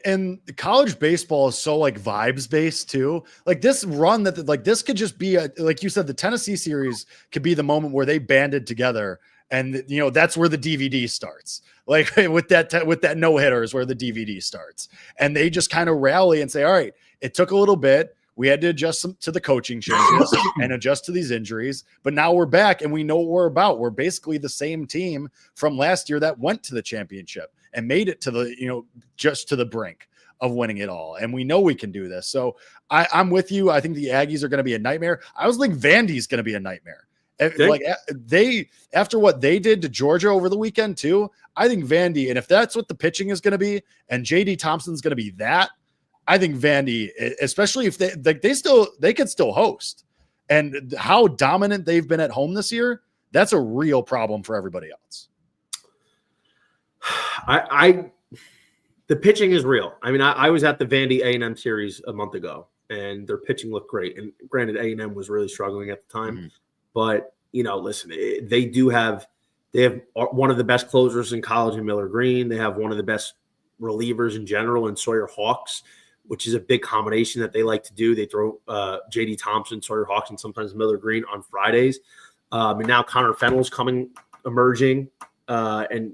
And college baseball is so like vibes based too. Like this run this could just be like you said, the Tennessee series could be the moment where they banded together. And that's where the DVD starts. Like with that no hitter is where the DVD starts. And they just kind of rally and say, all right, it took a little bit. We had to adjust to the coaching changes and adjust to these injuries, but now we're back and we know what we're about. We're basically the same team from last year that went to the championship and made it to the, just to the brink of winning it all. And we know we can do this. So I'm with you. I think the Aggies are going to be a nightmare. I also think Vandy's going to be a nightmare. Like after what they did to Georgia over the weekend too, I think Vandy, and if that's what the pitching is going to be, and JD Thompson's going to be that, I think Vandy, especially if they could still host, and how dominant they've been at home this year, that's a real problem for everybody else. The pitching is real. I mean, I was at the Vandy A&M series a month ago, and their pitching looked great. And granted, A&M was really struggling at the time. Mm-hmm. But, listen, they have one of the best closers in college in Miller Green. They have one of the best relievers in general in Sawyer Hawks, which is a big combination that they like to do. They throw J.D. Thompson, Sawyer Hawks, and sometimes Miller Green on Fridays. And now Connor Fennell's emerging, and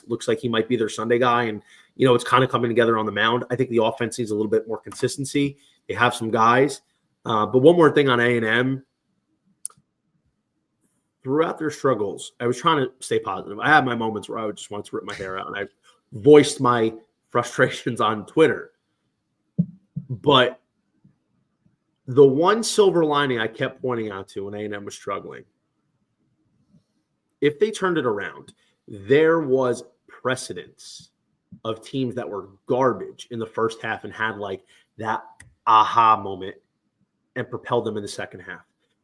looks like he might be their Sunday guy. And, it's kind of coming together on the mound. I think the offense needs a little bit more consistency. They have some guys. But one more thing on A&M. Throughout their struggles, I was trying to stay positive. I had my moments where I would just want to rip my hair out, and I voiced my frustrations on Twitter. But the one silver lining I kept pointing out to when A&M was struggling, if they turned it around, there was precedence of teams that were garbage in the first half and had like that aha moment and propelled them in the second half.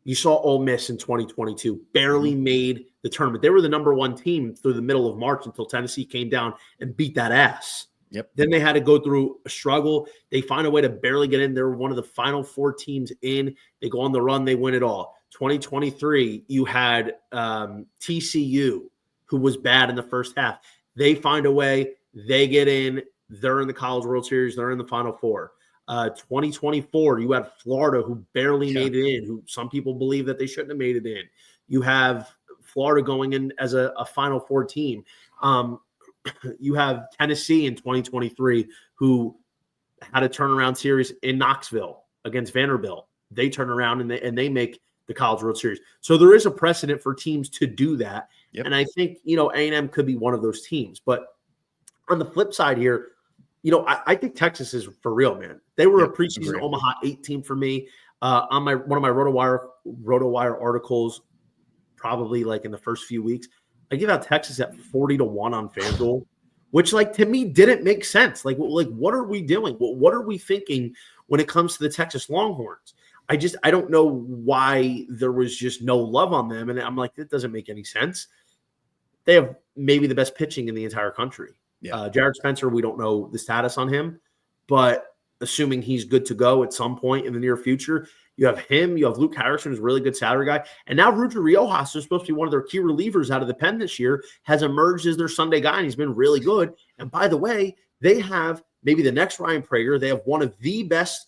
You saw Ole Miss in 2022 barely made the tournament. They were the number 1 team through the middle of March until Tennessee came down and beat that ass. Yep. Then they had to go through a struggle. They find a way to barely get in. They were one of the final 4 teams in. They go on the run. They win it all. 2023, you had TCU, who was bad in the first half. They find a way. They get in. They're in the College World Series. They're in the Final Four. 2024, you had Florida, who barely made it in, who some people believe that they shouldn't have made it in. You have Florida going in as a Final Four team. You have Tennessee in 2023, who had a turnaround series in Knoxville against Vanderbilt. They turn around and they make the College World Series. So there is a precedent for teams to do that. Yep. And I think, A&M could be one of those teams. But on the flip side here, I think Texas is for real, man. They were a preseason Omaha 8 team for me. On one of my RotoWire articles, probably like in the first few weeks, I give out Texas at 40-1 on FanDuel, which to me didn't make sense. Like what are we doing? What are we thinking when it comes to the Texas Longhorns? I don't know why there was just no love on them. And I'm like, that doesn't make any sense. They have maybe the best pitching in the entire country. Yeah. Jared Spencer, we don't know the status on him, but assuming he's good to go at some point in the near future, you have him, you have Luke Harrison, who's a really good salary guy. And now Rudy Riojas, who's supposed to be one of their key relievers out of the pen this year, has emerged as their Sunday guy, and he's been really good. And by the way, they have maybe the next Ryan Prager. They have one of the best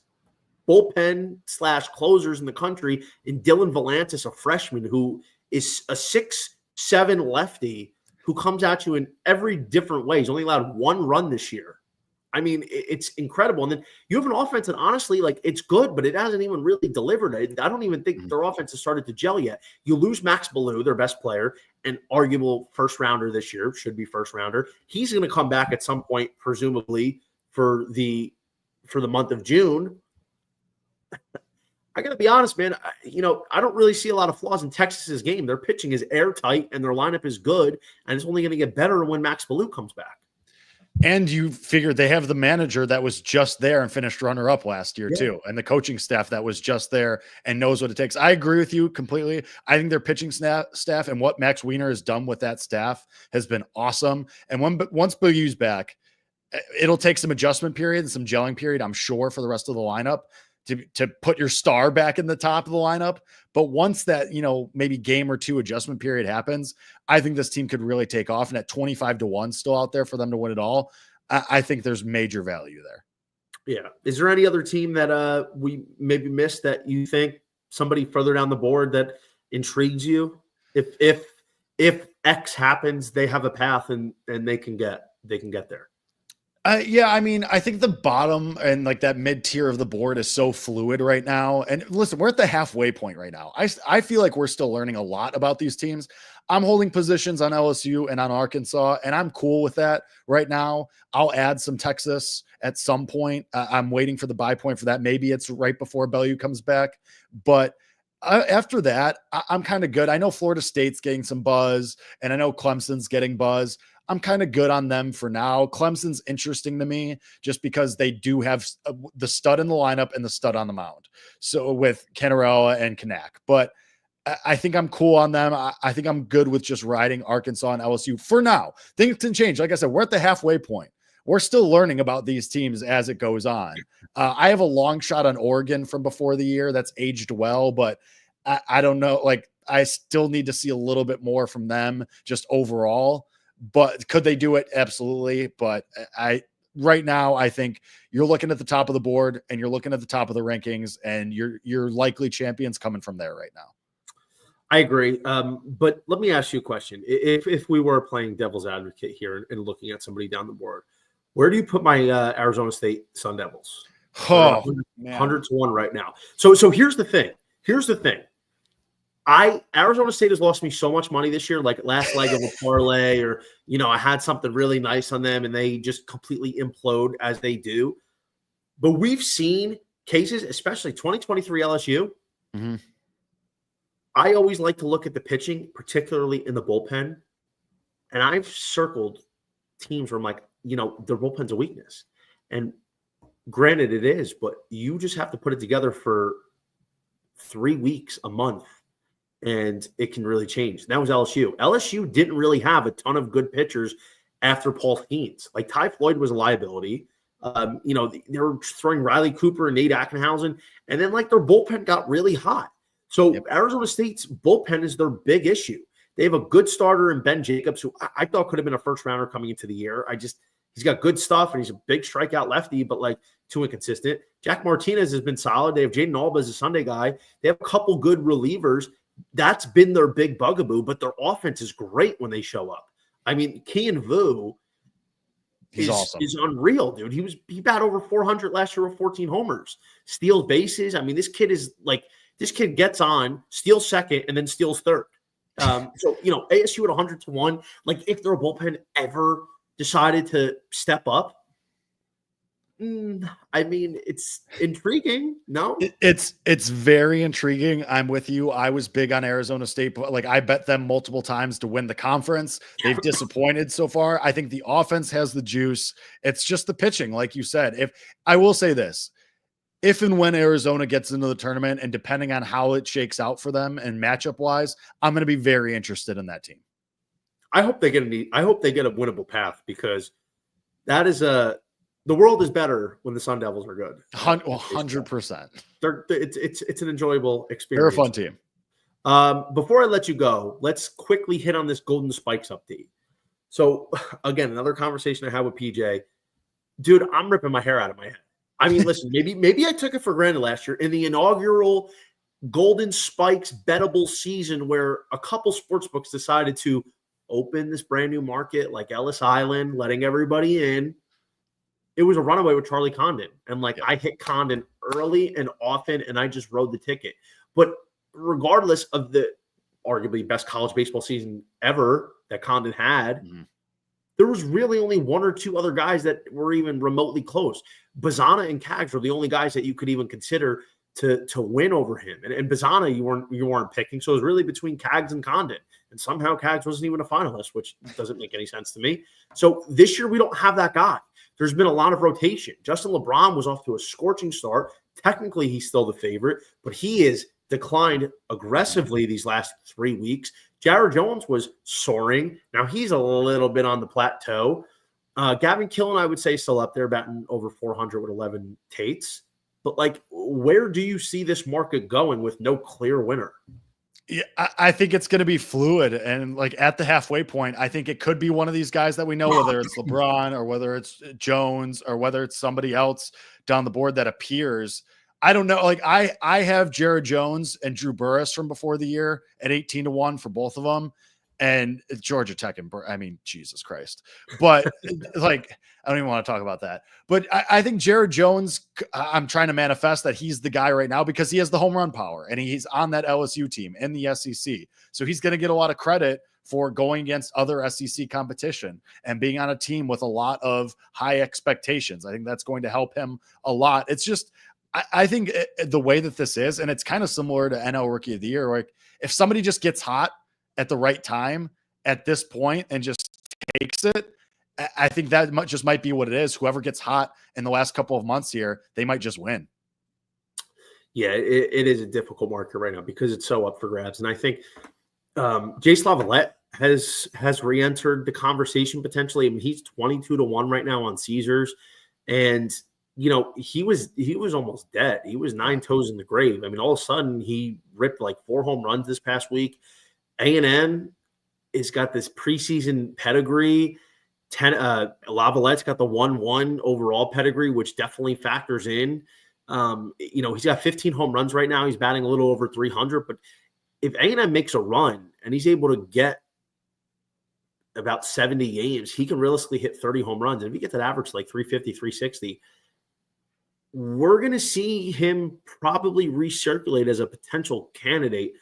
bullpen/closers in the country in Dylan Volantis, a freshman who is a 6'7" lefty who comes at you in every different way. He's only allowed 1 run this year. I mean, it's incredible. And then you have an offense that honestly, it's good, but it hasn't even really delivered. I don't even think their offense has started to gel yet. You lose Max Ballou, their best player, and arguable first rounder this year, should be first rounder. He's going to come back at some point, presumably for the month of June. I got to be honest, man. I don't really see a lot of flaws in Texas's game. Their pitching is airtight and their lineup is good, and it's only going to get better when Max Ballou comes back. And you figure they have the manager that was just there and finished runner-up last year too, and the coaching staff that was just there and knows what it takes. I agree with you completely. I think their pitching staff and what Max Wiener has done with that staff has been awesome. And once Boogiew's back, it'll take some adjustment period and some gelling period, I'm sure, for the rest of the lineup to put your star back in the top of the lineup. But once that, maybe game or two adjustment period happens, I think this team could really take off. And at 25-1 still out there for them to win it all, I think there's major value there. Yeah. Is there any other team that we maybe missed that you think somebody further down the board that intrigues you? If X happens, they have a path and they can get there. Yeah, I mean, I think the bottom and that mid tier of the board is so fluid right now. And listen, we're at the halfway point right now. I feel like we're still learning a lot about these teams. I'm holding positions on LSU and on Arkansas, and I'm cool with that right now. I'll add some Texas at some point. I'm waiting for the buy point for that. Maybe it's right before Bellew comes back. But after that, I'm kind of good. I know Florida State's getting some buzz, and I know Clemson's getting buzz. I'm kind of good on them for now. Clemson's interesting to me just because they do have the stud in the lineup and the stud on the mound. So with Cannarella and Kanak, but I think I'm cool on them. I think I'm good with just riding Arkansas and LSU for now. Things can change. Like I said, we're at the halfway point. We're still learning about these teams as it goes on. I have a long shot on Oregon from before the year that's aged well, but I don't know. I still need to see a little bit more from them just overall. But could they do it? Absolutely. But right now, I think you're looking at the top of the board and you're looking at the top of the rankings, and you're likely champions coming from there right now. I agree. But let me ask you a question. If we were playing devil's advocate here and looking at somebody down the board, where do you put my Arizona State Sun Devils? 100-1 right now. So here's the thing. Arizona State has lost me so much money this year, like last leg of a parlay, or I had something really nice on them and they just completely implode as they do. But we've seen cases, especially 2023 LSU. Mm-hmm. I always like to look at the pitching, particularly in the bullpen. And I've circled teams where I'm like, their bullpen's a weakness. And granted it is, but you just have to put it together for 3 weeks, a month, and it can really change. That was LSU. LSU didn't really have a ton of good pitchers after Paul Haynes. Like Ty Floyd was a liability. They were throwing Riley Cooper and Nate Ackenhausen, and then their bullpen got really hot. So Arizona State's bullpen is their big issue. They have a good starter in Ben Jacobs, who I thought could have been a first rounder coming into the year. He's got good stuff, and he's a big strikeout lefty, but too inconsistent. Jack Martinez has been solid. They have Jaden Alba as a Sunday guy. They have a couple good relievers. That's been their big bugaboo, but their offense is great when they show up. I mean, Kian Vu is awesome. Is unreal, dude. He batted over 400 last year with 14 homers, steals bases. I mean, this kid is This kid gets on, steals second, and then steals third. So, ASU at 100-1, like if their bullpen ever decided to step up, I mean, it's intriguing. No, it's very intriguing. I'm with you. I was big on Arizona State, but like I bet them multiple times to win the conference. They've disappointed so far. I think the offense has the juice. It's just the pitching, like you said. If I will say this, if and when Arizona gets into the tournament, and depending on how it shakes out for them and matchup wise, I'm going to be very interested in that team. I hope they get a winnable path, because that is the world is better when the Sun Devils are good. 100%. It's an enjoyable experience. They're a fun team. Before I let you go, let's quickly hit on this Golden Spikes update. So again, another conversation I had with PJ. Dude, I'm ripping my hair out of my head. I mean, listen, maybe I took it for granted last year in the inaugural Golden Spikes bettable season, where a couple sports books decided to open this brand new market like Ellis Island, letting everybody in. It was a runaway with Charlie Condon. And I hit Condon early and often, and I just rode the ticket. But regardless of the arguably best college baseball season ever that Condon had, there was really only one or two other guys that were even remotely close. Bazana and Cags were the only guys that you could even consider to win over him. And Bazana you weren't picking. So it was really between Cags and Condon. And somehow Cags wasn't even a finalist, which doesn't make any sense to me. So this year we don't have that guy. There's been a lot of rotation. Justin LeBron was off to a scorching start. Technically, he's still the favorite, but he is declined aggressively these last 3 weeks. Jared Jones was soaring. Now he's a little bit on the plateau. Gavin Killen, I would say, still up there, batting over 400 with 11 Tates. But where do you see this market going with no clear winner? Yeah, I think it's going to be fluid, and at the halfway point, I think it could be one of these guys that we know, whether it's LeBron or whether it's Jones or whether it's somebody else down the board that appears. I don't know. I have Jared Jones and Drew Burress from before the year at 18-1 for both of them, and Georgia Tech and Jesus Christ. But I don't even want to talk about that. But I think Jared Jones, I'm trying to manifest that he's the guy right now because he has the home run power and he's on that LSU team in the SEC. So he's going to get a lot of credit for going against other SEC competition and being on a team with a lot of high expectations. I think that's going to help him a lot. It's just, I think the way that this is, and it's kind of similar to NL Rookie of the Year, if somebody just gets hot at the right time at this point and just takes it, I think that just might be what it is. Whoever gets hot in the last couple of months here, they might just win. Yeah, it is a difficult market right now because it's so up for grabs. And I think Jace Lavalette has re-entered the conversation potentially. I mean, he's 22-1 right now on Caesars. And, he was almost dead. He was 9 toes in the grave. I mean, all of a sudden he ripped 4 home runs this past week. A&M has got this preseason pedigree. Lavalette's got the 1-1 overall pedigree, which definitely factors in. He's got 15 home runs right now. He's batting a little over 300. But if A&M makes a run and he's able to get about 70 games, he can realistically hit 30 home runs. And if he gets an average 350, 360, we're going to see him probably recirculate as a potential candidate.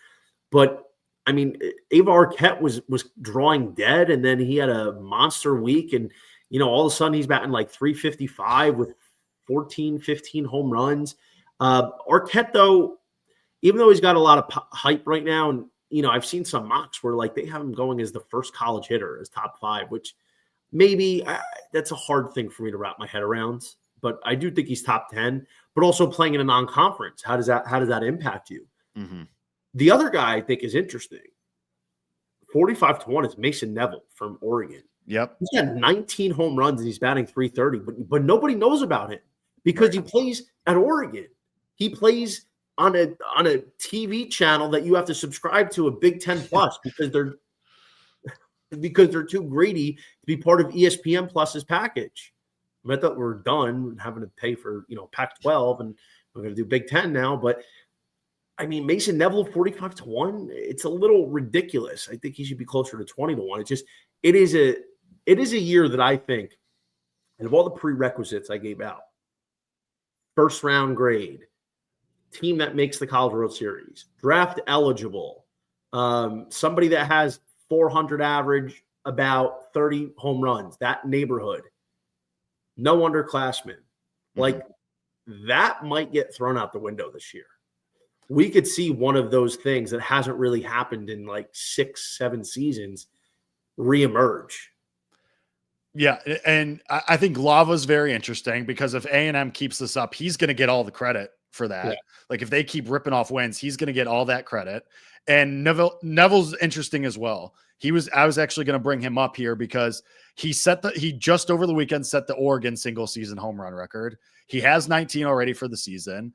But I mean, Ava Arquette was drawing dead, and then he had a monster week, and all of a sudden he's batting 355 with 14, 15 home runs. Arquette, though, even though he's got a lot of hype right now, and I've seen some mocks where they have him going as the first college hitter, as top 5, which maybe that's a hard thing for me to wrap my head around. But I do think he's top 10, but also playing in a non-conference. How does that impact you? Mm-hmm. The other guy I think is interesting. 45-1 is Mason Neville from Oregon. Yep. He's got 19 home runs and he's batting 330, but nobody knows about him because he plays at Oregon. He plays on a TV channel that you have to subscribe to, a Big Ten Plus, because they're too greedy to be part of ESPN Plus's package. I thought we're done having to pay for Pac-12 and we're going to do Big Ten now, but I mean, Mason Neville 45-1, it's a little ridiculous. I think he should be closer to 20-1. It is a year that I think, and of all the prerequisites I gave out, first round grade, team that makes the College World Series, draft eligible, somebody that has 400 average, about 30 home runs, that neighborhood, no underclassmen. Like, that might get thrown out the window this year. We could see one of those things that hasn't really happened in like 6-7 seasons reemerge. Yeah, and I think Lava's very interesting because if A&M keeps this up, he's going to get all the credit for that. Yeah. Like if they keep ripping off wins, he's going to get all that credit. And Neville's interesting as well. I was actually going to bring him up here because he just over the weekend set the Oregon single season home run record. He has 19 already for the season.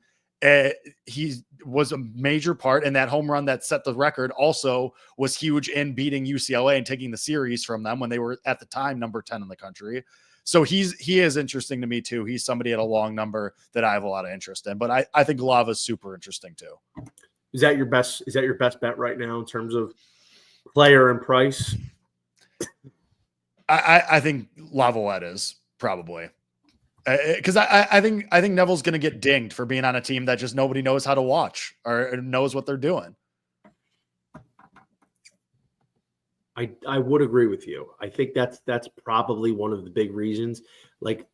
He was a major part in that home run that set the record. Also was huge in beating UCLA and taking the series from them when they were at the time number 10 in the country. So he is interesting to me too. He's somebody at a long number that I have a lot of interest in, but I think Lava's super interesting too. Is that your best bet right now in terms of player and price? I think Lavalette is probably. Because I think Neville's going to get dinged for being on a team that just nobody knows how to watch or knows what they're doing. I would agree with you. I think that's probably one of the big reasons. Like,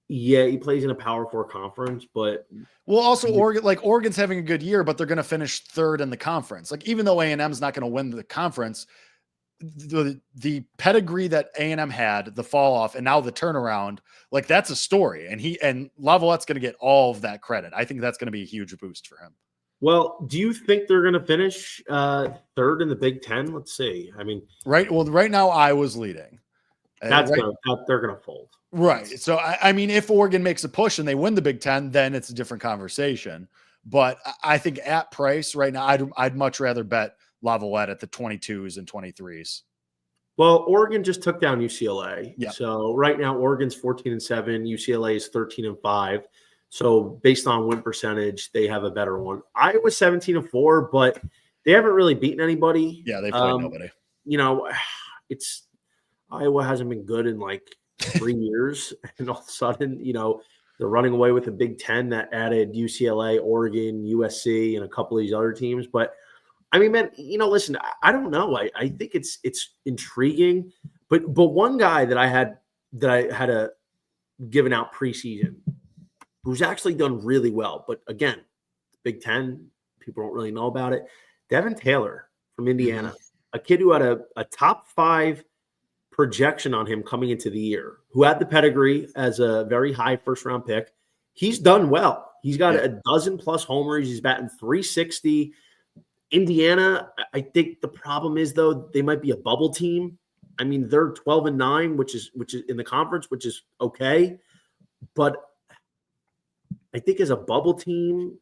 yeah, he plays in a Power 4 conference, but also Oregon's having a good year, but they're going to finish third in the conference. Like even though A&M's not going to win the conference, the pedigree that A&M had, the fall off, and now the turnaround, like that's a story. And Lavalette's going to get all of that credit. I think that's going to be a huge boost for him. Well, do you think they're going to finish third in the Big Ten? Let's see. I mean, right now Iowa's leading. They're going to fold. Right. So, I mean, if Oregon makes a push and they win the Big Ten, then it's a different conversation. But I think at price right now, I'd much rather bet Lavalette at the 22s and 23s. Well, Oregon just took down UCLA. Yep. So right now, Oregon's 14-7, UCLA is 13-5. So based on win percentage, they have a better one. Iowa's 17-4, but they haven't really beaten anybody. Yeah, they played nobody. You know, Iowa hasn't been good in like 3 years, and all of a sudden, they're running away with the Big Ten that added UCLA, Oregon, USC, and a couple of these other teams. But I mean, man, listen, I don't know. I think it's intriguing, but one guy that I had given out preseason who's actually done really well, but again, Big Ten, people don't really know about it. Devin Taylor from Indiana, a kid who had a top 5 projection on him coming into the year, who had the pedigree as a very high first-round pick. He's done well. He's got a dozen-plus homers. He's batting .360. Indiana, I think the problem is, though, they might be a bubble team. I mean, they're 12-9, which is in the conference, which is okay. But I think as a bubble team,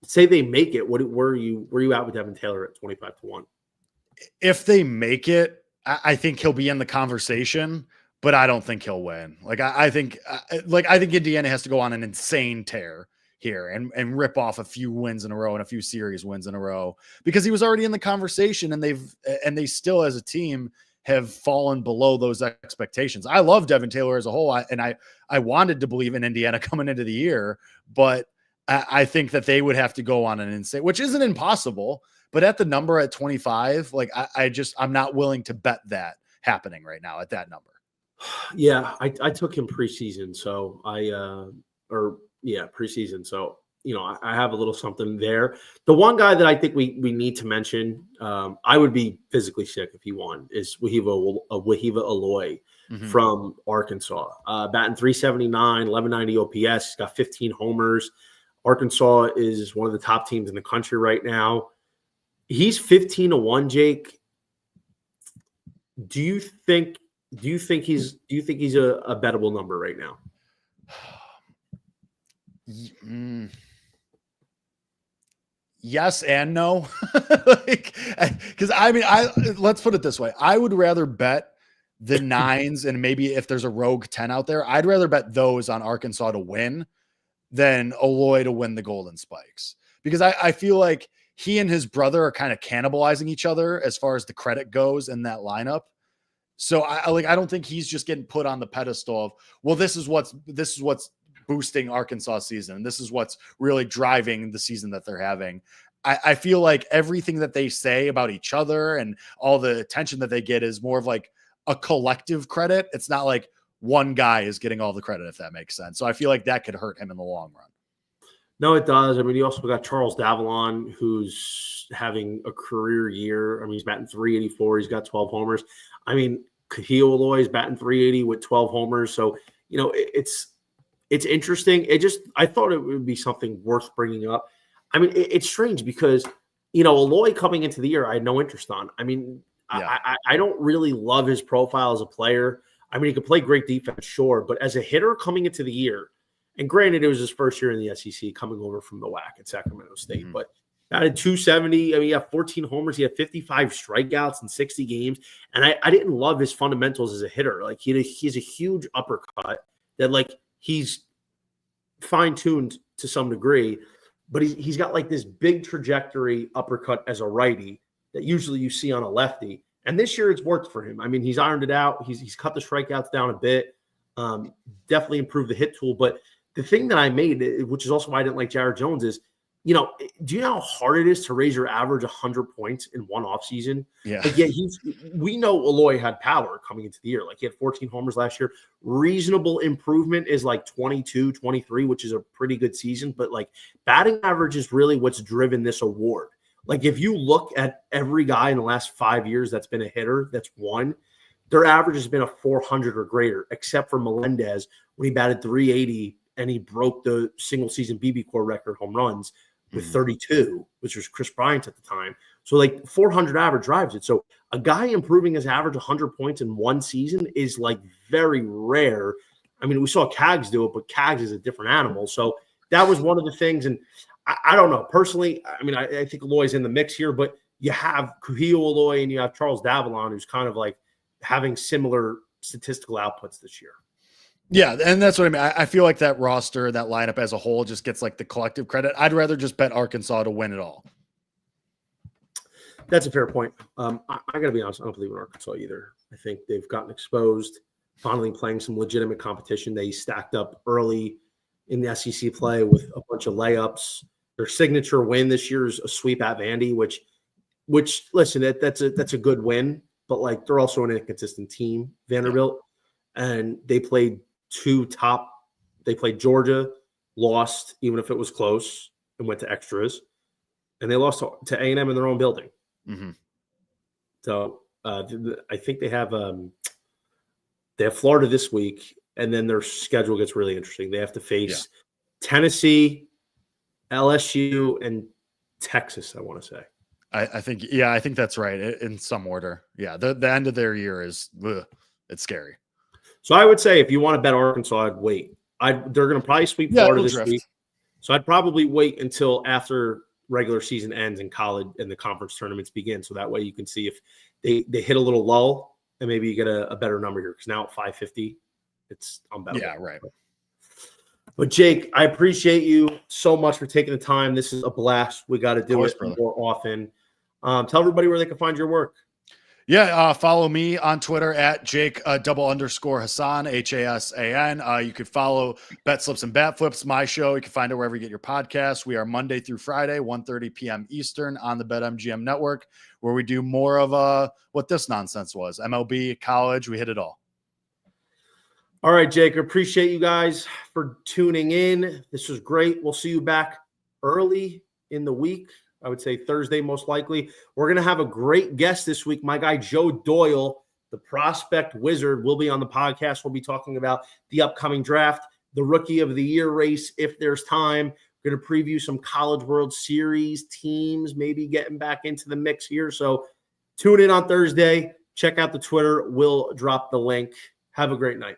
say they make it, where are you at with Devin Taylor at 25-1? If they make it, I think he'll be in the conversation, but I don't think he'll win. I think Indiana has to go on an insane tear here and rip off a few wins in a row and a few series wins in a row, because he was already in the conversation, and they still as a team have fallen below those expectations. I love Devin Taylor as a whole. I wanted to believe in Indiana coming into the year, but I think that they would have to go on an insane, which isn't impossible, but at the number at 25, I'm not willing to bet that happening right now at that number. Yeah, I took him preseason, so preseason. So, I have a little something there. The one guy that I think we need to mention, I would be physically sick if he won, is Wahiva Aloy from Arkansas. Batting .379, 1190 OPS. He's got 15 homers. Arkansas is one of the top teams in the country right now. He's 15-1, Jake. Do you think he's a bettable number right now? Yes and no. Because let's put it this way. I would rather bet the 9s, and maybe if there's a rogue 10 out there, I'd rather bet those on Arkansas to win than Aloy to win the Golden Spikes, because I feel like he and his brother are kind of cannibalizing each other as far as the credit goes in that lineup. So I don't think he's just getting put on the pedestal of, well, this is what's boosting Arkansas season. And this is what's really driving the season that they're having. I feel like everything that they say about each other and all the attention that they get is more of like a collective credit. It's not like one guy is getting all the credit, if that makes sense. So I feel like that could hurt him in the long run. No, it does. I mean, you also got Charles Davalon, who's having a career year. I mean, he's batting .384. He's got 12 homers. I mean, Kahil is batting .380 with 12 homers. So, you know, it's interesting. I thought it would be something worth bringing up. I mean, it's strange because, you know, Aloy coming into the year, I had no interest on. I mean, yeah. I don't really love his profile as a player. I mean, he could play great defense, sure, but as a hitter coming into the year, and granted, it was his first year in the SEC coming over from the WAC at Sacramento State, but batted .270. I mean, he had 14 homers. He had 55 strikeouts in 60 games. And I didn't love his fundamentals as a hitter. Like, he has a huge uppercut that, like, he's fine-tuned to some degree, but he's got like this big trajectory uppercut as a righty that usually you see on a lefty. And this year it's worked for him. I mean, he's ironed it out. He's cut the strikeouts down a bit, definitely improved the hit tool. But the thing that I made, which is also why I didn't like Jared Jones, is, you know, do you know how hard it is to raise your average 100 points in one offseason? Yeah. Like, yeah, we know Aloy had power coming into the year. Like, he had 14 homers last year. Reasonable improvement is like 22, 23, which is a pretty good season. But, like, batting average is really what's driven this award. Like, if you look at every guy in the last 5 years that's been a hitter that's won, their average has been a 400 or greater, except for Melendez when he batted .380 and he broke the single-season BB-Core record home runs with 32, which was Chris Bryant at the time. So, like, 400 average drives it. So a guy improving his average 100 points in one season is, like, very rare. I mean, we saw Cags do it, but Cags is a different animal. So that was one of the things. And I don't know. Personally, I mean, I think Aloy's in the mix here, but you have Kahil Aloy and you have Charles Davalon, who's kind of, like, having similar statistical outputs this year. Yeah, and that's what I mean. I feel like that roster, that lineup as a whole just gets like the collective credit. I'd rather just bet Arkansas to win it all. That's a fair point. I got to be honest, I don't believe in Arkansas either. I think they've gotten exposed, finally playing some legitimate competition. They stacked up early in the SEC play with a bunch of layups. Their signature win this year is a sweep at Vandy, which listen, that's a good win, but, like, they're also an inconsistent team, Vanderbilt, and they played they played Georgia, lost, even if it was close, and went to extras. And they lost to A&M in their own building. Mm-hmm. So I think they have Florida this week, and then their schedule gets really interesting. They have to face Tennessee, LSU, and Texas, I want to say. I think that's right in some order. Yeah, the end of their year is it's scary. So I would say if you want to bet Arkansas, I'd wait. They're going to probably sweep Florida this week. So I'd probably wait until after regular season ends and college and the conference tournaments begin. So that way you can see if they hit a little lull and maybe you get a better number here. Because now at 550, it's unbettable. Yeah, right. But Jake, I appreciate you so much for taking the time. This is a blast. We got to do it more often. Tell everybody where they can find your work. Yeah, follow me on Twitter at Jake _Hasan, Hasan. You could follow Bet Slips and Bat Flips, my show. You can find it wherever you get your podcasts. We are Monday through Friday, 1:30 p.m. Eastern on the BetMGM network, where we do more of what this nonsense was. MLB, college, we hit it all. All right, Jake, appreciate you guys for tuning in. This was great. We'll see you back early in the week. I would say Thursday, most likely. We're going to have a great guest this week. My guy, Joe Doyle, the prospect wizard, will be on the podcast. We'll be talking about the upcoming draft, the Rookie of the Year race, if there's time. We're going to preview some College World Series teams, maybe getting back into the mix here. So tune in on Thursday. Check out the Twitter. We'll drop the link. Have a great night.